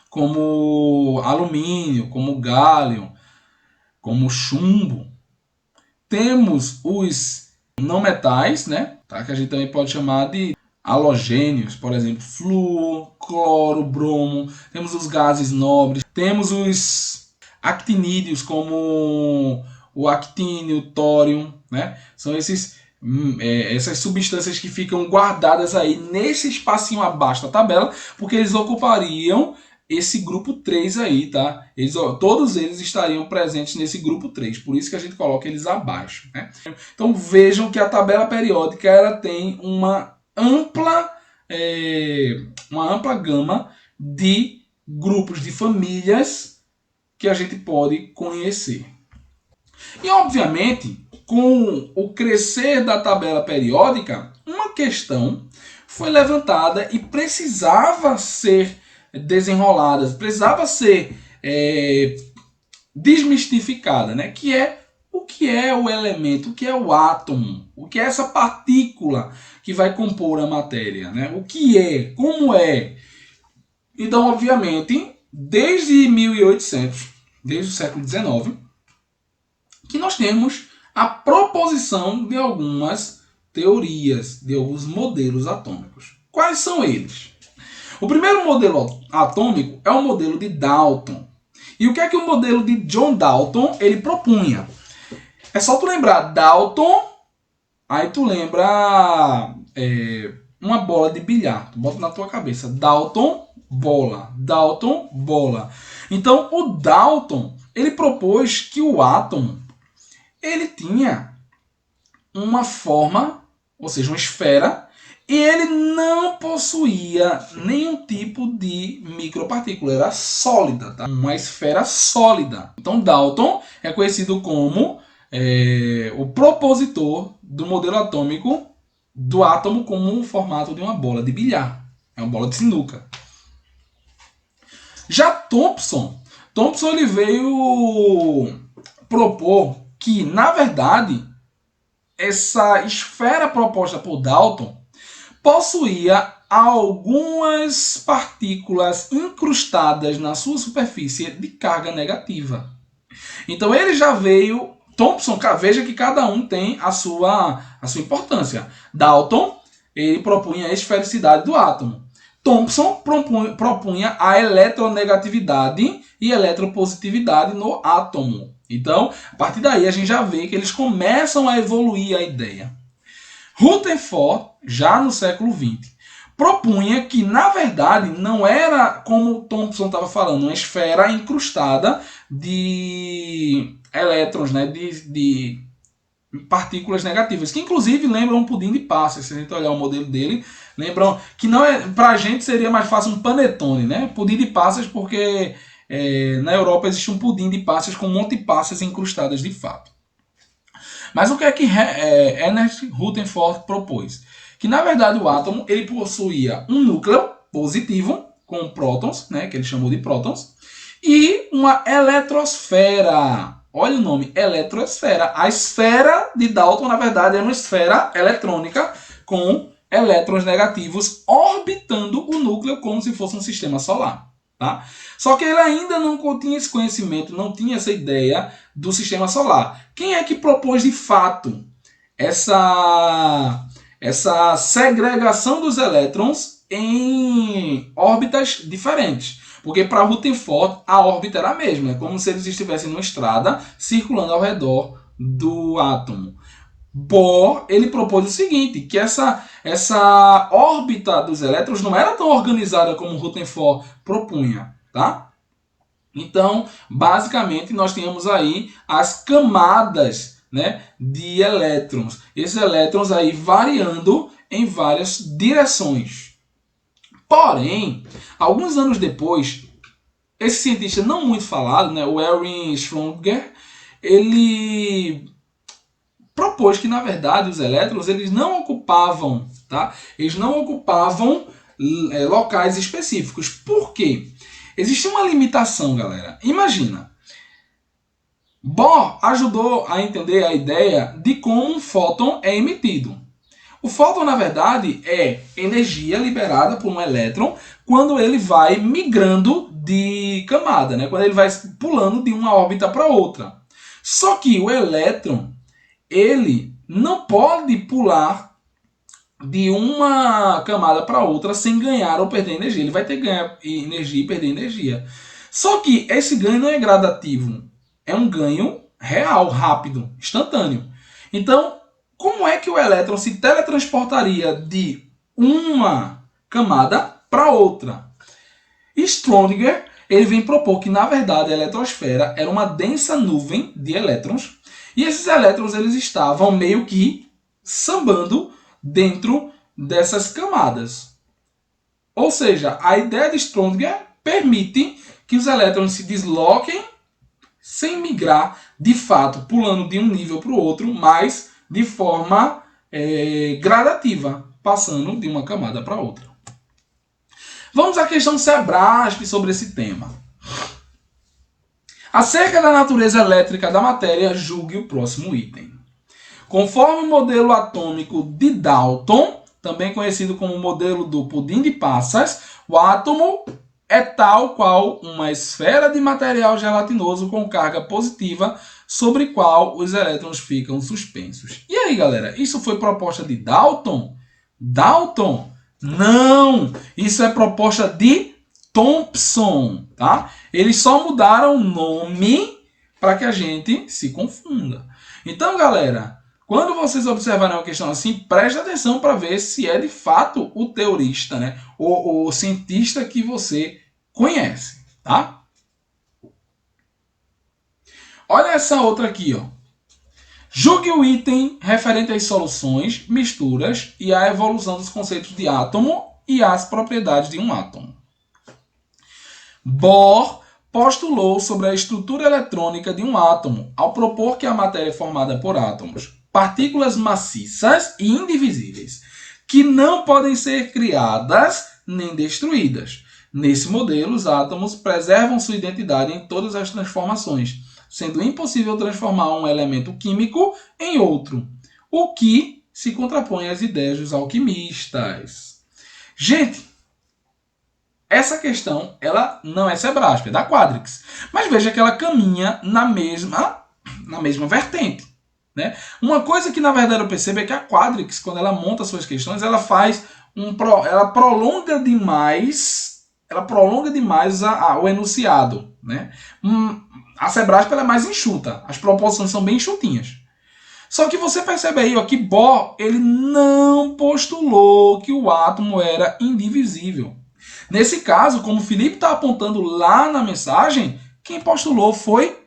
como alumínio, como gálio, como chumbo. Temos os não metais, né? Tá? Que a gente também pode chamar de halogênios, por exemplo, flúor, cloro, bromo. Temos os gases nobres. Temos os actinídeos, como o actínio, o tório, né? São essas substâncias que ficam guardadas aí nesse espacinho abaixo da tabela, porque eles ocupariam esse grupo 3 aí, tá? Todos eles estariam presentes nesse grupo 3, por isso que a gente coloca eles abaixo, né? Então vejam que a tabela periódica ela tem uma ampla gama de grupos de famílias que a gente pode conhecer. E obviamente, com o crescer da tabela periódica, uma questão foi levantada e precisava ser desenrolada, precisava ser desmistificada, né? Que é o que é o elemento, o que é o átomo, o que é essa partícula que vai compor a matéria, né? O que é, como é. Então, obviamente, desde 1800, desde o século XIX, que nós temos a proposição de algumas teorias, de alguns modelos atômicos. Quais são eles? O primeiro modelo atômico é o modelo de Dalton. E o que é que o modelo de John Dalton ele propunha? É só tu lembrar Dalton, aí tu lembra uma bola de bilhar. Tu bota na tua cabeça Dalton, bola. Dalton, bola. Então, o Dalton ele propôs que o átomo ele tinha uma forma, ou seja, uma esfera, e ele não possuía nenhum tipo de micropartícula, era sólida, tá? Uma esfera sólida. Então Dalton é conhecido como o propositor do modelo atômico do átomo como um formato de uma bola de bilhar, é uma bola de sinuca. Já Thomson ele veio propor que, na verdade, essa esfera proposta por Dalton possuía algumas partículas incrustadas na sua superfície de carga negativa. Então ele já veio... Thomson, veja que cada um tem a sua importância. Dalton, ele propunha a esfericidade do átomo. Thomson propunha a eletronegatividade e eletropositividade no átomo. Então, a partir daí, a gente já vê que eles começam a evoluir a ideia. Rutherford, já no século XX, propunha que, na verdade, não era, como Thomson estava falando, uma esfera incrustada de elétrons, né, de partículas negativas, que inclusive lembram um pudim de passas. Se a gente olhar o modelo dele, lembram que não é, pra gente seria mais fácil um panetone, né? Pudim de passas, porque na Europa existe um pudim de passas com um monte de passas incrustadas de fato. Mas o que é que Ernst Rutherford propôs? Que na verdade o átomo ele possuía um núcleo positivo com prótons, né, que ele chamou de prótons, e uma eletrosfera. Olha o nome, eletrosfera. A esfera de Dalton, na verdade, é uma esfera eletrônica com elétrons negativos orbitando o núcleo como se fosse um sistema solar. Tá? Só que ele ainda não tinha esse conhecimento, não tinha essa ideia do sistema solar. Quem é que propôs de fato essa segregação dos elétrons em órbitas diferentes? Porque para Rutherford a órbita era a mesma, é como se eles estivessem numa estrada circulando ao redor do átomo. Bohr ele propôs o seguinte, que essa órbita dos elétrons não era tão organizada como Rutherford propunha, tá? Então, basicamente, nós temos aí as camadas, né, de elétrons. Esses elétrons aí variando em várias direções. Porém, alguns anos depois, esse cientista não muito falado, né, o Erwin Schrödinger, ele propôs que, na verdade, os elétrons eles não ocupavam, tá? Eles não ocupavam locais específicos. Por quê? Existe uma limitação, galera. Imagina. Bohr ajudou a entender a ideia de como um fóton é emitido. O fóton, na verdade, é energia liberada por um elétron quando ele vai migrando de camada, né? Quando ele vai pulando de uma órbita para outra. Só que o elétron, ele não pode pular de uma camada para outra sem ganhar ou perder energia. Ele vai ter que ganhar energia e perder energia. Só que esse ganho não é gradativo. É um ganho real, rápido, instantâneo. Então, como é que o elétron se teletransportaria de uma camada para outra? Schrödinger, ele vem propor que, na verdade, a eletrosfera era uma densa nuvem de elétrons, e esses elétrons eles estavam meio que sambando dentro dessas camadas. Ou seja, a ideia de Schrödinger permite que os elétrons se desloquem sem migrar, de fato, pulando de um nível para o outro, mas de forma gradativa, passando de uma camada para outra. Vamos à questão Sebrasp sobre esse tema. Acerca da natureza elétrica da matéria, julgue o próximo item. Conforme o modelo atômico de Dalton, também conhecido como o modelo do pudim de passas, o átomo é tal qual uma esfera de material gelatinoso com carga positiva sobre qual os elétrons ficam suspensos. E aí, galera, isso foi proposta de Dalton? Dalton? Não! Isso é proposta de Thomson, tá? Eles só mudaram o nome para que a gente se confunda. Então, galera, quando vocês observarem uma questão assim, preste atenção para ver se é de fato o teorista, né? O cientista que você conhece, tá? Olha essa outra aqui, ó. Julgue o item referente às soluções, misturas e à evolução dos conceitos de átomo e as propriedades de um átomo. Bohr postulou sobre a estrutura eletrônica de um átomo ao propor que a matéria é formada por átomos, partículas maciças e indivisíveis, que não podem ser criadas nem destruídas. Nesse modelo, os átomos preservam sua identidade em todas as transformações, sendo impossível transformar um elemento químico em outro, o que se contrapõe às ideias dos alquimistas. Gente, essa questão ela não é Sebrasp, é da Quadrix. Mas veja que ela caminha na mesma vertente. Né? Uma coisa que na verdade eu percebo é que a Quadrix, quando ela monta suas questões, ela faz ela prolonga demais o enunciado. Né? A Sebrasp ela é mais enxuta, as proposições são bem enxutinhas. Só que você percebe aí ó, que Bohr ele não postulou que o átomo era indivisível. Nesse caso, como o Felipe está apontando lá na mensagem, quem postulou foi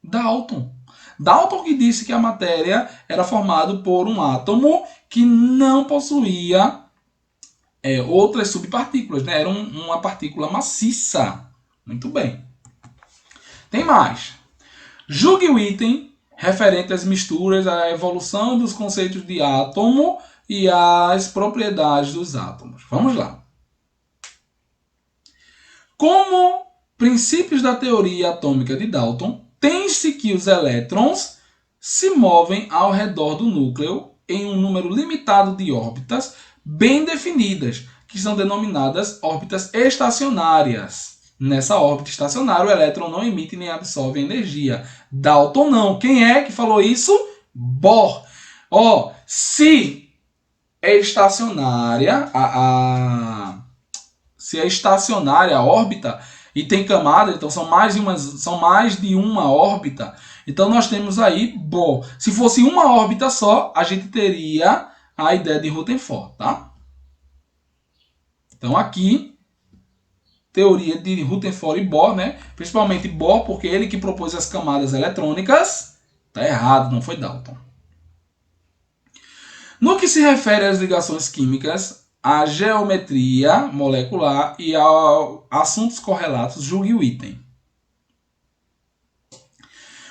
Dalton. Dalton que disse que a matéria era formada por um átomo que não possuía outras subpartículas, né? Era uma partícula maciça. Muito bem. Tem mais. Julgue o item referente às misturas, à evolução dos conceitos de átomo e às propriedades dos átomos. Vamos lá. Como princípios da teoria atômica de Dalton, tem-se que os elétrons se movem ao redor do núcleo em um número limitado de órbitas bem definidas, que são denominadas órbitas estacionárias. Nessa órbita estacionária, o elétron não emite nem absorve energia. Dalton não. Quem é que falou isso? Bohr. Se é estacionária se é estacionária a órbita e tem camada, então são mais de uma órbita, então nós temos aí Bohr. Se fosse uma órbita só, a gente teria a ideia de Rutherford, tá? Então aqui, teoria de Rutherford e Bohr, né? Principalmente Bohr, porque ele que propôs as camadas eletrônicas. Tá errado, não foi Dalton. No que se refere às ligações químicas, à geometria molecular e a assuntos correlatos, julgue o item.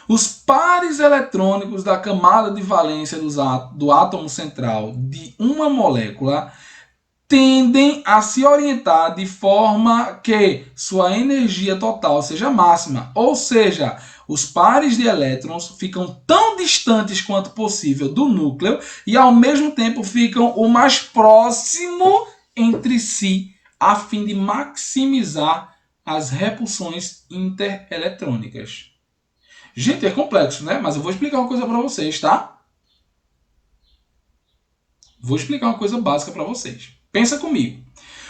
Os pares eletrônicos da camada de valência do átomo central de uma molécula tendem a se orientar de forma que sua energia total seja máxima, ou seja, os pares de elétrons ficam tão distantes quanto possível do núcleo e ao mesmo tempo ficam o mais próximo entre si, a fim de maximizar as repulsões intereletrônicas. Gente, é complexo, né? Mas eu vou explicar uma coisa para vocês, tá? Vou explicar uma coisa básica para vocês. Pensa comigo.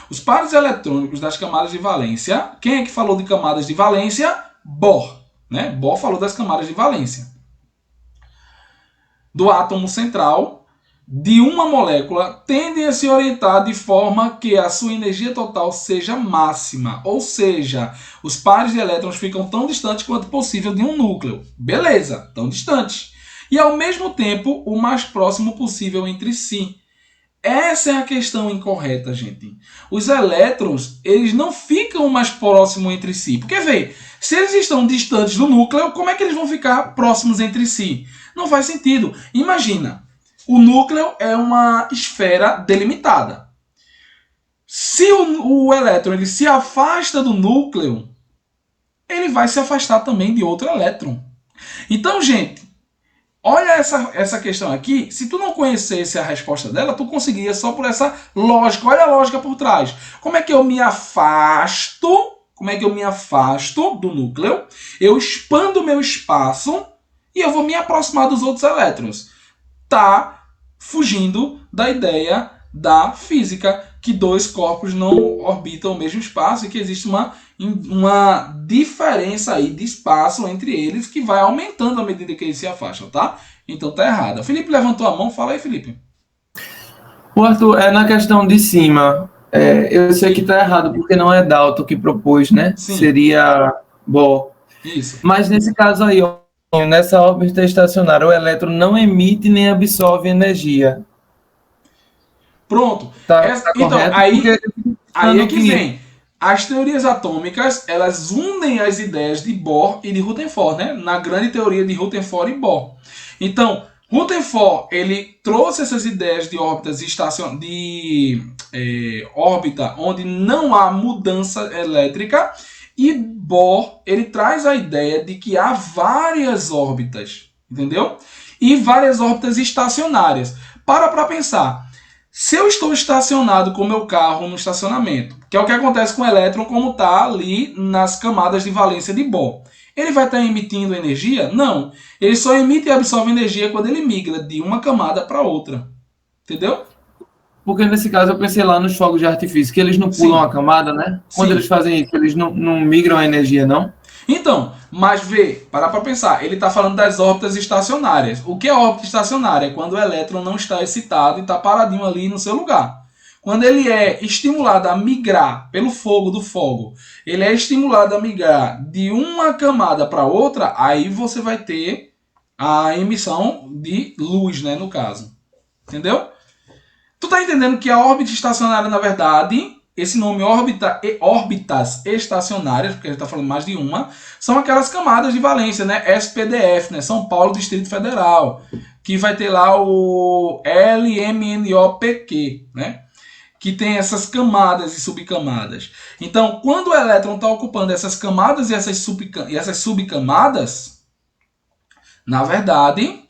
Os pares eletrônicos das camadas de valência. Quem é que falou de camadas de valência? Bohr. Né? Bohr falou das camadas de valência do átomo central de uma molécula tendem a se orientar de forma que a sua energia total seja máxima, ou seja, os pares de elétrons ficam tão distantes quanto possível de um núcleo. Beleza, tão distantes. E ao mesmo tempo, o mais próximo possível entre si. Essa é a questão incorreta, gente. Os elétrons, eles não ficam mais próximos entre si. Porque, vê, se eles estão distantes do núcleo, como é que eles vão ficar próximos entre si? Não faz sentido. Imagina, o núcleo é uma esfera delimitada. Se o elétron ele se afasta do núcleo, ele vai se afastar também de outro elétron. Então, gente, olha essa questão aqui. Se tu não conhecesse a resposta dela, tu conseguiria só por essa lógica. Olha a lógica por trás. Como é que eu me afasto? Como é que eu me afasto do núcleo? Eu expando o meu espaço e eu vou me aproximar dos outros elétrons. Tá fugindo da ideia da física, que dois corpos não orbitam o mesmo espaço e que existe uma diferença aí de espaço entre eles que vai aumentando à medida que eles se afastam, tá? Então tá errado. O Felipe levantou a mão, fala aí, Felipe. O Arthur, na questão de cima, eu sei que está errado, porque não é Dalton que propôs, né? Sim. Seria Bohr. Isso. Mas nesse caso aí, nessa órbita estacionária, o elétron não emite nem absorve energia. Pronto. Tá Então, correto? aí é que vem. As teorias atômicas, elas unem as ideias de Bohr e de Rutherford, né? Na grande teoria de Rutherford e Bohr. Então, Rutherford, ele trouxe essas ideias de órbitas órbita onde não há mudança elétrica, e Bohr, ele traz a ideia de que há várias órbitas, entendeu? E várias órbitas estacionárias. Para pensar. Se eu estou estacionado com o meu carro no estacionamento, que é o que acontece com o elétron como está ali nas camadas de valência de Bohr, ele vai estar emitindo energia? Não. Ele só emite e absorve energia quando ele migra de uma camada para outra. Entendeu? Porque nesse caso eu pensei lá nos fogos de artifício, que eles não pulam a camada, né? Quando eles fazem isso, eles não migram a energia, não? Então, mas vê, para pensar, ele está falando das órbitas estacionárias. O que é órbita estacionária? É quando o elétron não está excitado e está paradinho ali no seu lugar. Quando ele é estimulado a migrar pelo fogo do fogo, ele é estimulado a migrar de uma camada para outra, aí você vai ter a emissão de luz, né, no caso. Entendeu? Tu tá entendendo que a órbita estacionária, na verdade, esse nome órbitas estacionárias, porque a gente está falando mais de uma, são aquelas camadas de valência, né? SPDF, né? São Paulo Distrito Federal, que vai ter lá o LMNOPQ, né? Que tem essas camadas e subcamadas. Então, quando o elétron está ocupando essas camadas e essas subcamadas, na verdade,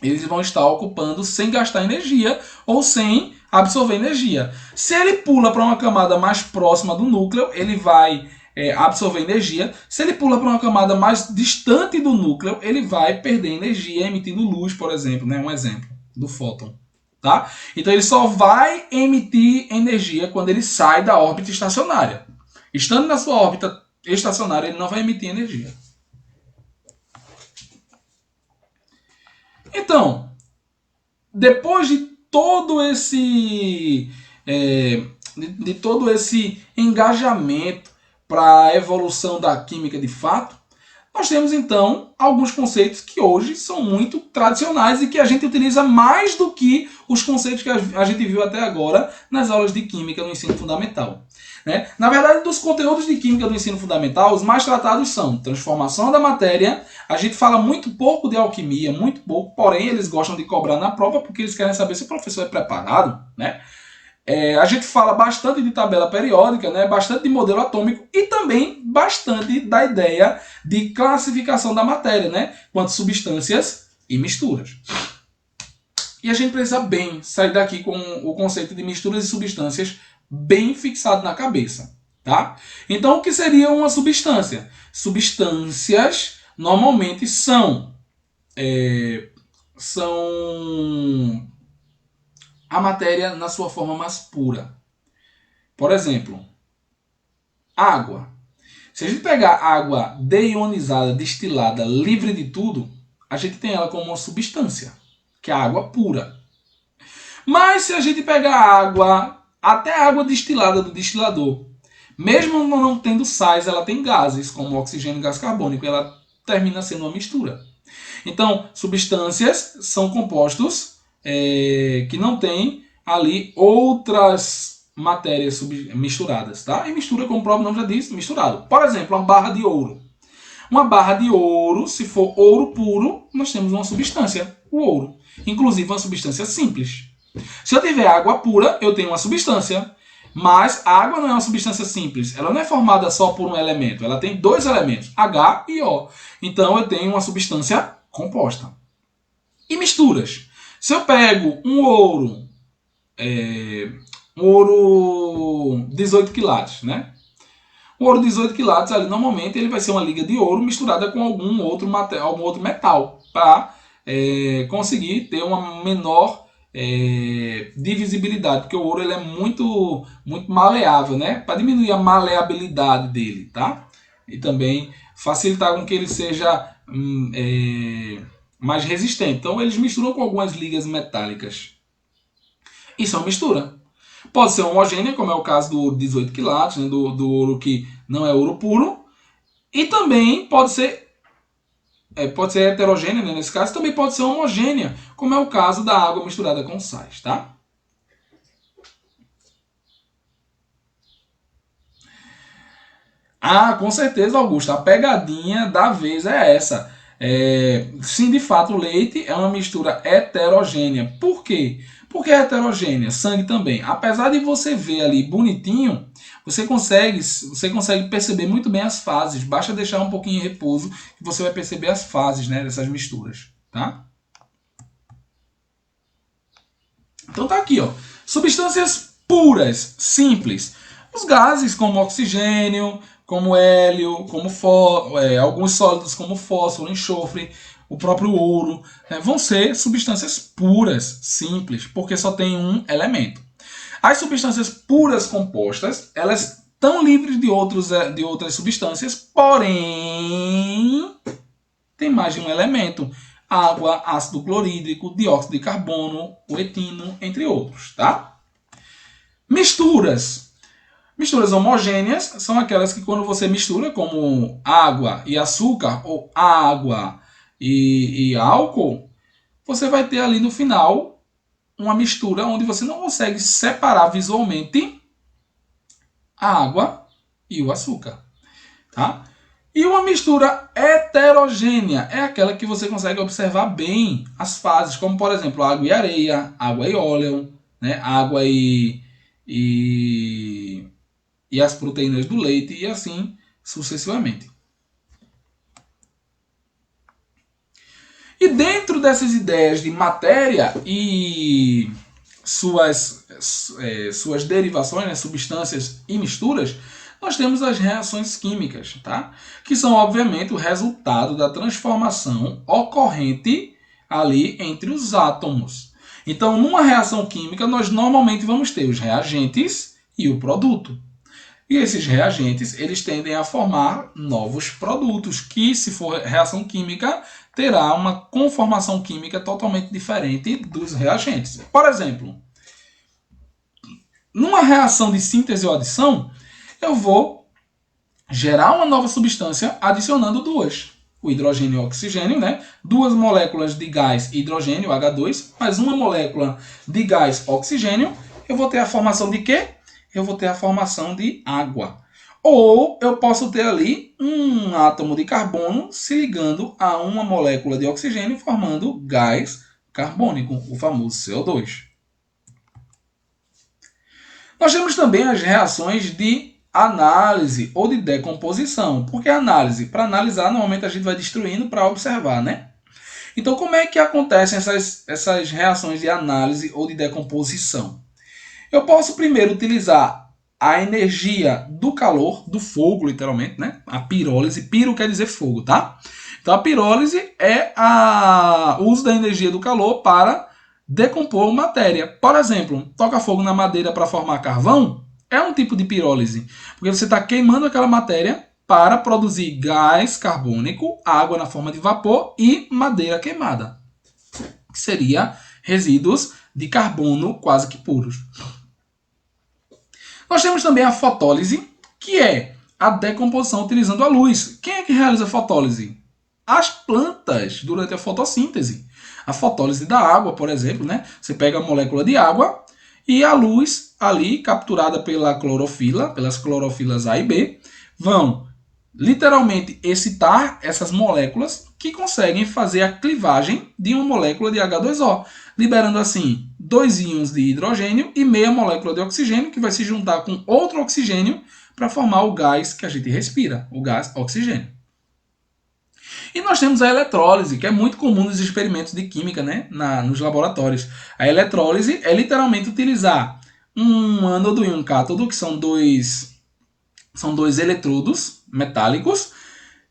eles vão estar ocupando sem gastar energia ou sem absorver energia. Se ele pula para uma camada mais próxima do núcleo, ele vai absorver energia. Se ele pula para uma camada mais distante do núcleo, ele vai perder energia emitindo luz, por exemplo, né? Um exemplo do fóton. Tá? Então ele só vai emitir energia quando ele sai da órbita estacionária. Estando na sua órbita estacionária, ele não vai emitir energia. Então, depois de todo esse engajamento para a evolução da química de fato, nós temos então alguns conceitos que hoje são muito tradicionais e que a gente utiliza mais do que os conceitos que a gente viu até agora nas aulas de química no ensino fundamental. Né? Na verdade, dos conteúdos de química do ensino fundamental, os mais tratados são transformação da matéria. A gente fala muito pouco de alquimia, muito pouco, porém eles gostam de cobrar na prova porque eles querem saber se o professor é preparado, né? A gente fala bastante de tabela periódica, né? Bastante de modelo atômico e também bastante da ideia de classificação da matéria, né? Quanto substâncias e misturas. E a gente precisa bem sair daqui com o conceito de misturas e substâncias bem fixado na cabeça, tá? Então, o que seria uma substância? Substâncias normalmente são a matéria na sua forma mais pura. Por exemplo, água. Se a gente pegar água deionizada, destilada, livre de tudo, a gente tem ela como uma substância, que é a água pura. Mas se a gente pegar água, até a água destilada do destilador, mesmo não tendo sais, ela tem gases, como oxigênio e gás carbônico, ela termina sendo uma mistura. Então, substâncias são compostos que não têm ali outras matérias misturadas, tá? E mistura, como o próprio nome já diz, misturado. Por exemplo, uma barra de ouro. Uma barra de ouro, se for ouro puro, nós temos uma substância, o ouro. Inclusive uma substância simples. Se eu tiver água pura, eu tenho uma substância. Mas a água não é uma substância simples. Ela não é formada só por um elemento. Ela tem dois elementos, H e O. Então eu tenho uma substância composta. E misturas. Se eu pego um ouro 18 quilates, né? O ouro 18 quilates, ali, normalmente, ele vai ser uma liga de ouro misturada com algum outro metal para conseguir ter uma menor divisibilidade, porque o ouro ele é muito maleável, né? Para diminuir a maleabilidade dele, tá? E também facilitar com que ele seja mais resistente. Então, eles misturam com algumas ligas metálicas. Isso é uma mistura. Pode ser homogênea, como é o caso do ouro 18 quilates, né, do ouro que não é ouro puro. E também pode ser heterogênea, né, nesse caso. Também pode ser homogênea, como é o caso da água misturada com sais. Tá? Ah, com certeza, Augusto. A pegadinha da vez é essa. Sim, de fato, o leite é uma mistura heterogênea. Por quê? Porque é heterogênea, sangue também. Apesar de você ver ali bonitinho, você consegue perceber muito bem as fases. Basta deixar um pouquinho em repouso que você vai perceber as fases, né, dessas misturas. Tá? Então tá aqui, ó. Substâncias puras, simples. Os gases como oxigênio, como hélio, como alguns sólidos como fósforo, enxofre, o próprio ouro, vão ser substâncias puras, simples, porque só tem um elemento. As substâncias puras compostas, elas estão livres de outras substâncias, porém tem mais de um elemento. Água, ácido clorídrico, dióxido de carbono, o etino, entre outros, tá? Misturas. Misturas homogêneas são aquelas que quando você mistura, como água e açúcar, ou água e álcool, você vai ter ali no final uma mistura onde você não consegue separar visualmente a água e o açúcar. Tá? E uma mistura heterogênea é aquela que você consegue observar bem as fases, como por exemplo água e areia, água e óleo, né? Água e as proteínas do leite e assim sucessivamente. E dentro dessas ideias de matéria e suas derivações, né, substâncias e misturas, nós temos as reações químicas, tá? Que são, obviamente, o resultado da transformação ocorrente ali entre os átomos. Então, numa reação química, nós normalmente vamos ter os reagentes e o produto. E esses reagentes, eles tendem a formar novos produtos, que, se for reação química, terá uma conformação química totalmente diferente dos reagentes. Por exemplo, numa reação de síntese ou adição, eu vou gerar uma nova substância adicionando duas. O hidrogênio e o oxigênio, né? Duas moléculas de gás hidrogênio, H2, mais uma molécula de gás oxigênio. Eu vou ter a formação de quê? Eu vou ter a formação de água. Ou eu posso ter ali um átomo de carbono se ligando a uma molécula de oxigênio formando gás carbônico, o famoso CO2. Nós temos também as reações de análise ou de decomposição. Porque a análise, para analisar, normalmente a gente vai destruindo para observar, né? Então, como é que acontecem essas reações de análise ou de decomposição? Eu posso primeiro utilizar a energia do calor, do fogo, literalmente, né? A pirólise. Piro quer dizer fogo, tá? Então, a pirólise é o uso da energia do calor para decompor matéria. Por exemplo, toca fogo na madeira para formar carvão, é um tipo de pirólise, porque você está queimando aquela matéria para produzir gás carbônico, água na forma de vapor e madeira queimada, que seria resíduos de carbono quase que puros. Nós temos também a fotólise, que é a decomposição utilizando a luz. Quem é que realiza a fotólise? As plantas, durante a fotossíntese. A fotólise da água, por exemplo, né? Você pega a molécula de água e a luz ali, capturada pela clorofila, pelas clorofilas A e B, vão literalmente excitar essas moléculas que conseguem fazer a clivagem de uma molécula de H2O, liberando assim 2 íons de hidrogênio e meia molécula de oxigênio, que vai se juntar com outro oxigênio para formar o gás que a gente respira, o gás oxigênio. E nós temos a eletrólise, que é muito comum nos experimentos de química, né, nos laboratórios. A eletrólise é literalmente utilizar um ânodo e um cátodo, que são dois eletrodos metálicos,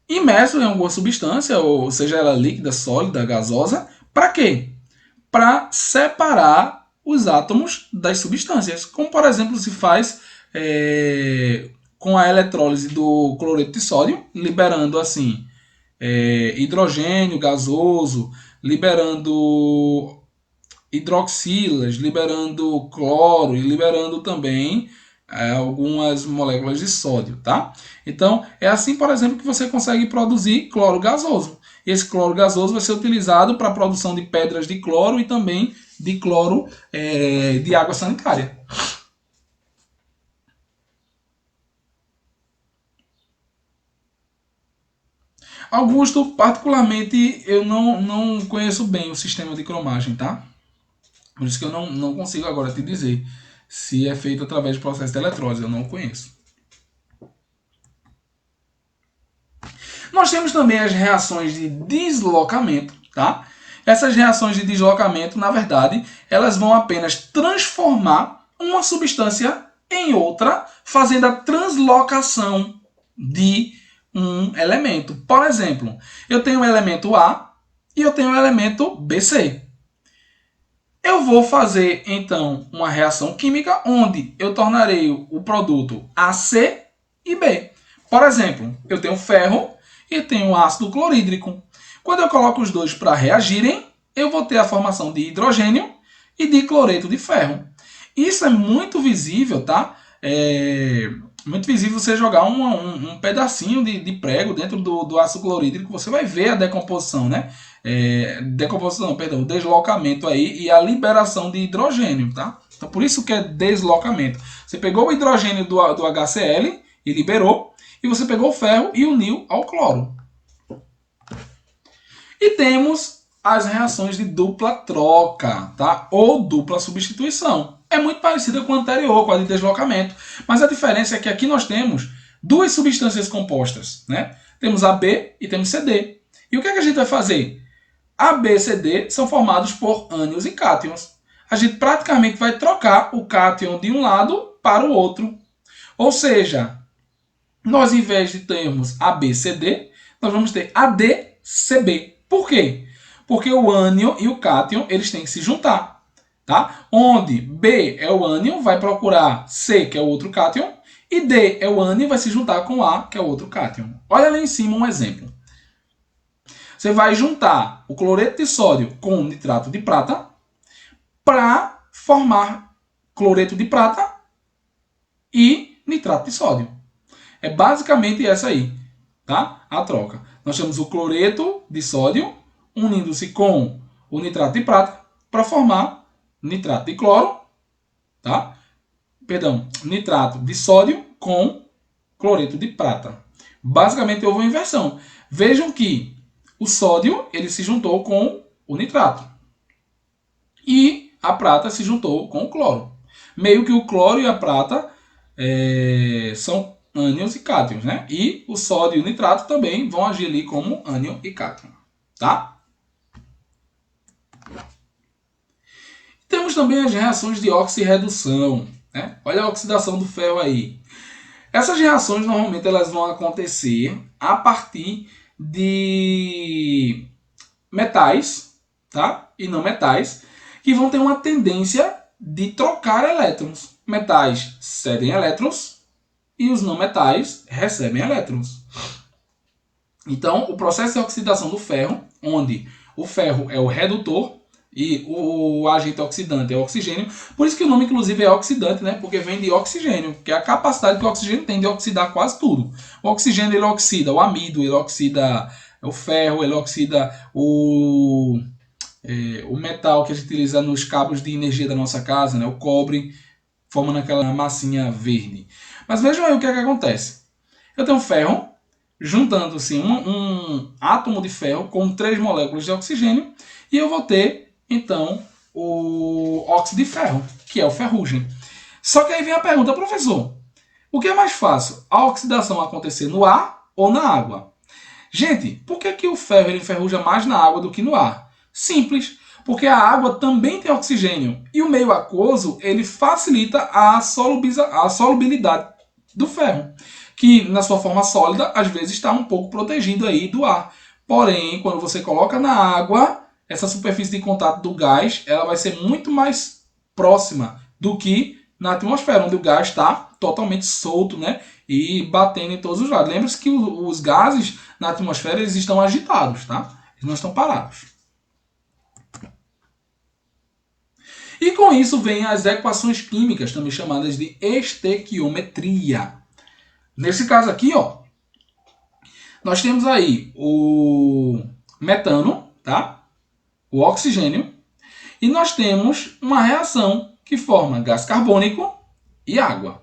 imersos em alguma substância, ou seja ela líquida, sólida, gasosa. Para quê? Para separar os átomos das substâncias, como por exemplo se faz com a eletrólise do cloreto de sódio, liberando assim hidrogênio gasoso, liberando hidroxilas, liberando cloro e liberando também algumas moléculas de sódio, tá? Então, é assim, por exemplo, que você consegue produzir cloro gasoso. E esse cloro gasoso vai ser utilizado para a produção de pedras de cloro e também de cloro de água sanitária. Augusto, particularmente, eu não conheço bem o sistema de cromagem, tá? Por isso que eu não consigo agora te dizer se é feito através de processo de eletrólise, eu não conheço. Nós temos também as reações de deslocamento, tá? Essas reações de deslocamento, na verdade, elas vão apenas transformar uma substância em outra, fazendo a translocação de um elemento. Por exemplo, eu tenho o elemento A e eu tenho o elemento BC. Eu vou fazer, então, uma reação química onde eu tornarei o produto AC e B. Por exemplo, eu tenho ferro e tenho ácido clorídrico. Quando eu coloco os dois para reagirem, eu vou ter a formação de hidrogênio e de cloreto de ferro. Isso é muito visível, tá? Muito visível você jogar um pedacinho de prego dentro do ácido clorídrico, você vai ver a decomposição, né? O deslocamento aí e a liberação de hidrogênio, tá? Então por isso que é deslocamento. Você pegou o hidrogênio do HCl e liberou, e você pegou o ferro e uniu ao cloro. E temos as reações de dupla troca, tá? Ou dupla substituição. É muito parecida com a anterior, com a de deslocamento, mas a diferença é que aqui nós temos duas substâncias compostas, né? Temos AB e temos CD. E o que é que a gente vai fazer? AB e CD são formados por ânions e cátions. A gente praticamente vai trocar o cátion de um lado para o outro. Ou seja, nós, em vez de termos ABCD, nós vamos ter ADCB. Por quê? Porque o ânion e o cátion eles têm que se juntar. Tá? Onde B é o ânion, vai procurar C, que é o outro cátion, e D é o ânion, vai se juntar com A, que é o outro cátion. Olha lá em cima um exemplo. Você vai juntar o cloreto de sódio com o nitrato de prata para formar cloreto de prata e nitrato de sódio. É basicamente essa aí, tá? A troca. Nós temos o cloreto de sódio unindo-se com o nitrato de prata para formar nitrato de cloro, tá? Perdão, nitrato de sódio com cloreto de prata. Basicamente houve uma inversão. Vejam que o sódio ele se juntou com o nitrato e a prata se juntou com o cloro. Meio que o cloro e a prata são ânions e cátions, né? E o sódio e o nitrato também vão agir ali como ânion e cátion, tá? Temos também as reações de oxirredução, né? Olha a oxidação do ferro aí. Essas reações normalmente elas vão acontecer a partir de metais, tá? E não metais, que vão ter uma tendência de trocar elétrons. Metais cedem elétrons e os não metais recebem elétrons. Então, o processo de oxidação do ferro, onde o ferro é o redutor E o agente oxidante é o oxigênio. Por isso que o nome, inclusive, é oxidante, né? Porque vem de oxigênio, que é a capacidade que o oxigênio tem de oxidar quase tudo. O oxigênio, ele oxida o amido, ele oxida o ferro, ele oxida o metal que a gente utiliza nos cabos de energia da nossa casa, né? O cobre, formando aquela massinha verde. Mas vejam aí o que é que acontece. Eu tenho ferro, juntando-se um átomo de ferro com 3 moléculas de oxigênio, e eu vou ter então o óxido de ferro, que é o ferrugem. Só que aí vem a pergunta, professor, o que é mais fácil? A oxidação acontecer no ar ou na água? Gente, por que o ferro ele enferruja mais na água do que no ar? Simples, porque a água também tem oxigênio e o meio aquoso ele facilita a solubilidade do ferro, que na sua forma sólida às vezes está um pouco protegido aí do ar. Porém, quando você coloca na água, essa superfície de contato do gás ela vai ser muito mais próxima do que na atmosfera, onde o gás está totalmente solto, né? E batendo em todos os lados. Lembre-se que os gases na atmosfera eles estão agitados, tá? Eles não estão parados. E com isso vem as equações químicas, também chamadas de estequiometria. Nesse caso aqui, ó, nós temos aí o metano, tá? O oxigênio, e nós temos uma reação que forma gás carbônico e água.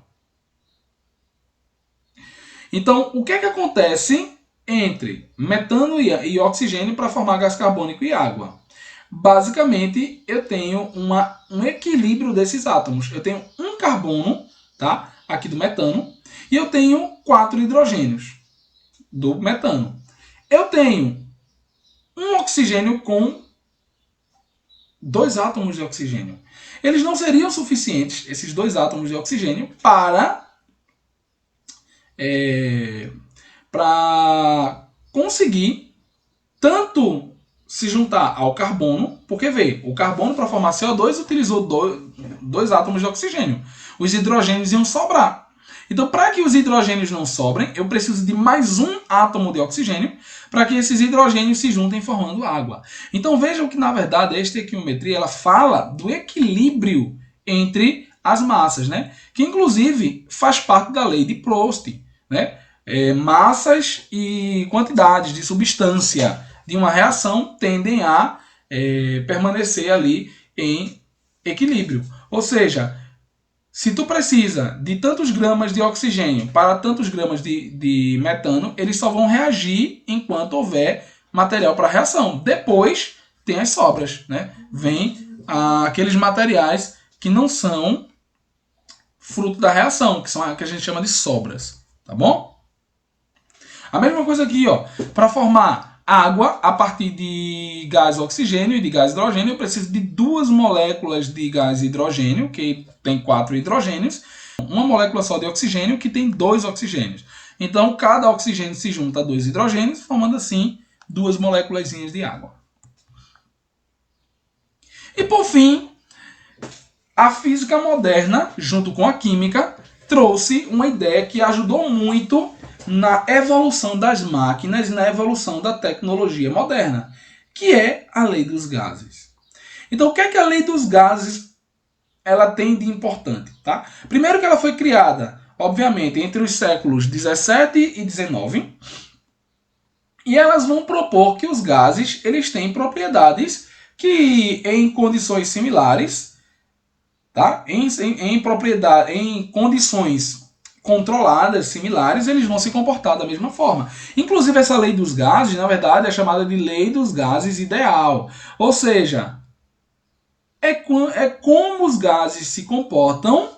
Então, o que é que acontece entre metano e oxigênio para formar gás carbônico e água? Basicamente, eu tenho um equilíbrio desses átomos. Eu tenho um carbono, tá? Aqui do metano, e eu tenho 4 hidrogênios do metano. Eu tenho um oxigênio com 2 átomos de oxigênio. Eles não seriam suficientes, esses 2 átomos de oxigênio, para conseguir tanto se juntar ao carbono, porque vê, o carbono para formar CO2 utilizou 2 átomos de oxigênio. Os hidrogênios iam sobrar. Então, para que os hidrogênios não sobrem, eu preciso de mais um átomo de oxigênio para que esses hidrogênios se juntem formando água. Então, vejam que, na verdade, a estequiometria ela fala do equilíbrio entre as massas, né? Que, inclusive, faz parte da lei de Proust, né? Massas e quantidades de substância de uma reação tendem a permanecer ali em equilíbrio. Ou seja, se tu precisa de tantos gramas de oxigênio para tantos gramas de metano, eles só vão reagir enquanto houver material para reação. Depois tem as sobras, né? Vem aqueles materiais que não são fruto da reação, que são que a gente chama de sobras, tá bom? A mesma coisa aqui, ó, para formar água a partir de gás oxigênio e de gás hidrogênio, eu preciso de 2 moléculas de gás hidrogênio, que tem 4 hidrogênios, uma molécula só de oxigênio, que tem 2 oxigênios. Então, cada oxigênio se junta a 2 hidrogênios, formando assim 2 moléculas de água. E por fim, a física moderna, junto com a química, trouxe uma ideia que ajudou muito na evolução das máquinas e na evolução da tecnologia moderna, que é a lei dos gases. Então, o que é que a lei dos gases ela tem de importante? Tá? Primeiro que ela foi criada, obviamente, entre os séculos 17 e 19, e elas vão propor que os gases eles têm propriedades que, em condições similares, tá? em condições controladas, similares, eles vão se comportar da mesma forma. Inclusive, essa lei dos gases, na verdade, é chamada de lei dos gases ideal. Ou seja, é como os gases se comportam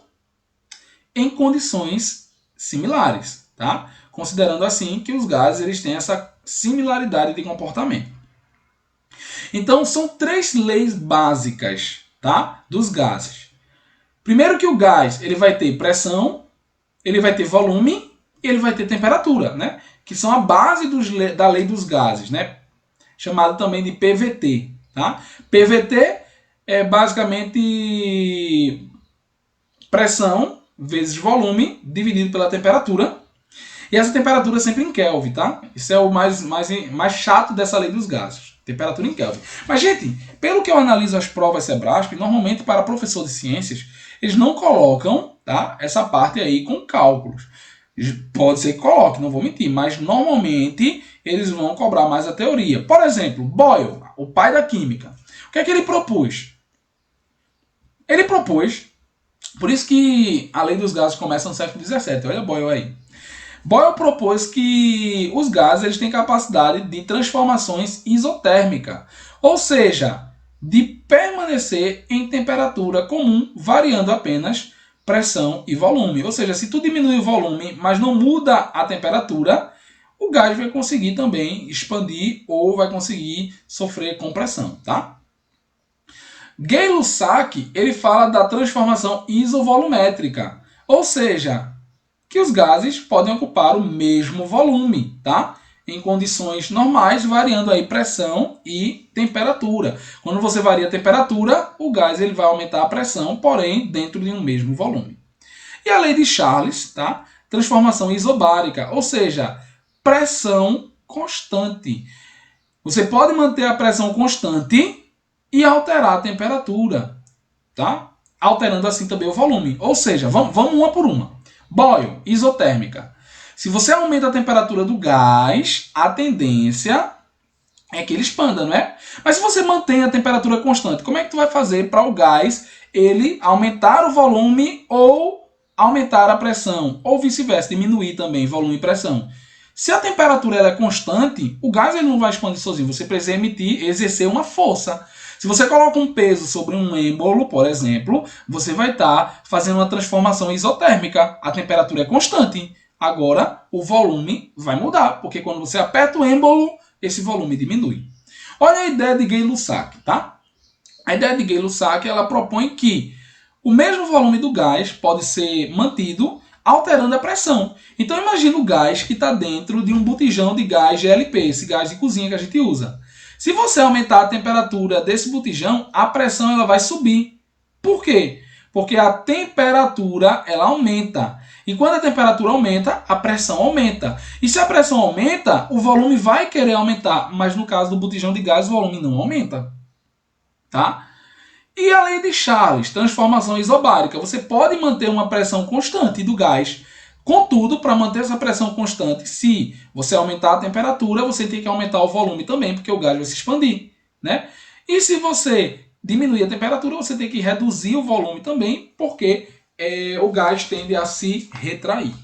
em condições similares, tá? Considerando assim que os gases eles têm essa similaridade de comportamento. Então, são 3 leis básicas, tá? Dos gases. Primeiro que o gás ele vai ter pressão, ele vai ter volume e ele vai ter temperatura, né? Que são a base da lei dos gases, né? Chamado também de PVT, tá? PVT é basicamente pressão vezes volume dividido pela temperatura. E essa temperatura é sempre em Kelvin, tá? Isso é o mais chato dessa lei dos gases. Temperatura em Kelvin. Mas, gente, pelo que eu analiso as provas Sebrasp, normalmente para professor de ciências, eles não colocam, tá, essa parte aí com cálculos. Pode ser que coloque, não vou mentir, mas normalmente eles vão cobrar mais a teoria. Por exemplo, Boyle, o pai da química. O que é que ele propôs? Ele propôs, por isso que a lei dos gases começa no século XVII, olha Boyle aí. Boyle propôs que os gases eles têm capacidade de transformações isotérmica, ou seja, de permanecer em temperatura comum, variando apenas pressão e volume. Ou seja, se tu diminui o volume, mas não muda a temperatura, o gás vai conseguir também expandir ou vai conseguir sofrer compressão, tá? Gay-Lussac, ele fala da transformação isovolumétrica, ou seja, que os gases podem ocupar o mesmo volume, tá? Em condições normais, variando aí pressão e temperatura. Quando você varia a temperatura, o gás ele vai aumentar a pressão, porém dentro de um mesmo volume. E a lei de Charles, tá? Transformação isobárica, ou seja, pressão constante. Você pode manter a pressão constante e alterar a temperatura, tá? Alterando assim também o volume. Ou seja, vamos uma por uma. Boyle, isotérmica. Se você aumenta a temperatura do gás, a tendência é que ele expanda, não é? Mas se você mantém a temperatura constante, como é que tu vai fazer para o gás ele aumentar o volume ou aumentar a pressão? Ou vice-versa, diminuir também volume e pressão. Se a temperatura ela é constante, o gás ele não vai expandir sozinho. Você precisa exercer uma força. Se você coloca um peso sobre um êmbolo, por exemplo, você vai estar fazendo uma transformação isotérmica. A temperatura é constante. Agora, o volume vai mudar, porque quando você aperta o êmbolo, esse volume diminui. Olha a ideia de Gay-Lussac, tá? A ideia de Gay-Lussac, ela propõe que o mesmo volume do gás pode ser mantido alterando a pressão. Então, imagina o gás que está dentro de um botijão de gás GLP, esse gás de cozinha que a gente usa. Se você aumentar a temperatura desse botijão, a pressão ela vai subir. Por quê? Porque a temperatura ela aumenta. E quando a temperatura aumenta, a pressão aumenta. E se a pressão aumenta, o volume vai querer aumentar. Mas no caso do botijão de gás, o volume não aumenta. Tá? E a lei de Charles, transformação isobárica. Você pode manter uma pressão constante do gás. Contudo, para manter essa pressão constante, se você aumentar a temperatura, você tem que aumentar o volume também, porque o gás vai se expandir, né? E se você diminuir a temperatura, você tem que reduzir o volume também, porque o gás tende a se retrair.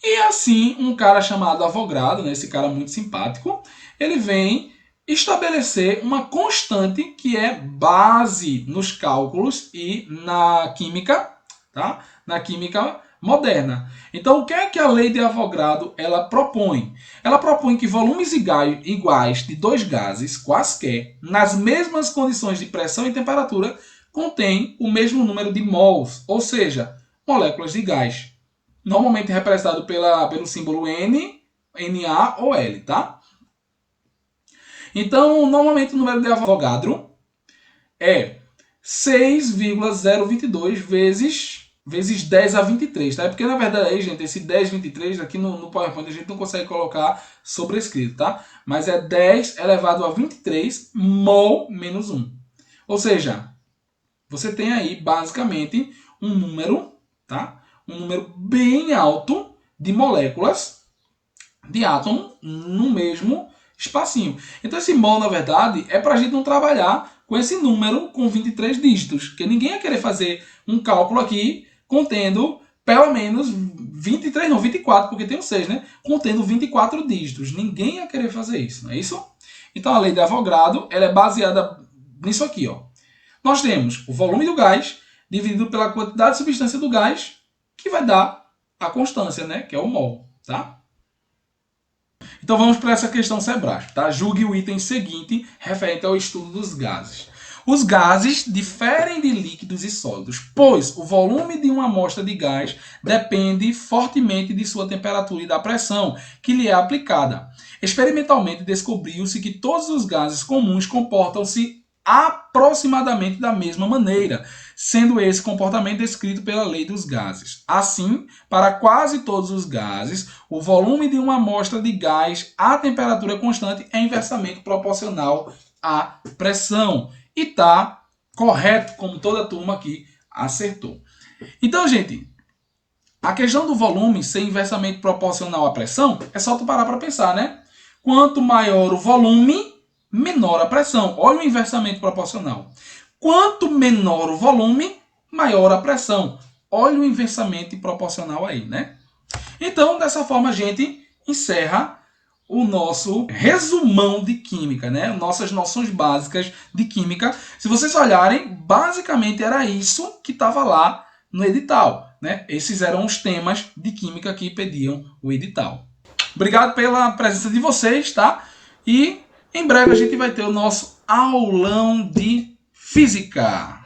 E assim, um cara chamado Avogadro, né, esse cara muito simpático, ele vem estabelecer uma constante que é base nos cálculos e na química, tá? Na química moderna. Então, o que é que a lei de Avogadro ela propõe? Ela propõe que volumes iguais de dois gases, quaisquer, nas mesmas condições de pressão e temperatura, contêm o mesmo número de mols, ou seja, moléculas de gás. Normalmente representado pelo símbolo N, Na ou L, tá? Então, normalmente o número de Avogadro é 6,022 vezes 10 a 23, tá? Porque, na verdade, aí, gente, esse 10, 23 aqui no PowerPoint a gente não consegue colocar sobrescrito, tá? Mas é 10 elevado a 23 mol menos 1. Ou seja, você tem aí, basicamente, um número, tá? Um número bem alto de moléculas de átomo no mesmo espacinho. Então, esse mol, na verdade, é para a gente não trabalhar com esse número com 23 dígitos, porque ninguém ia querer fazer um cálculo aqui contendo pelo menos 23, não, 24, porque tem o 6, né? Contendo 24 dígitos. Ninguém ia querer fazer isso, não é isso? Então, a lei de Avogadro, ela é baseada nisso aqui, ó. Nós temos o volume do gás dividido pela quantidade de substância do gás, que vai dar a constância, né? Que é o mol, tá? Então vamos para essa questão Sebrasp, tá? Julgue o item seguinte referente ao estudo dos gases. Os gases diferem de líquidos e sólidos, pois o volume de uma amostra de gás depende fortemente de sua temperatura e da pressão que lhe é aplicada. Experimentalmente descobriu-se que todos os gases comuns comportam-se aproximadamente da mesma maneira, sendo esse comportamento descrito pela lei dos gases. Assim, para quase todos os gases, o volume de uma amostra de gás à temperatura constante é inversamente proporcional à pressão. E está correto, como toda a turma aqui acertou. Então, gente, a questão do volume ser inversamente proporcional à pressão é só tu parar para pensar, né? Quanto maior o volume, menor a pressão. Olha o inversamente proporcional. Quanto menor o volume, maior a pressão. Olha o inversamente proporcional aí, né? Então, dessa forma, a gente encerra o nosso resumão de química, né? Nossas noções básicas de química. Se vocês olharem, basicamente era isso que estava lá no edital, né? Esses eram os temas de química que pediam o edital. Obrigado pela presença de vocês, tá? E em breve a gente vai ter o nosso aulão de física.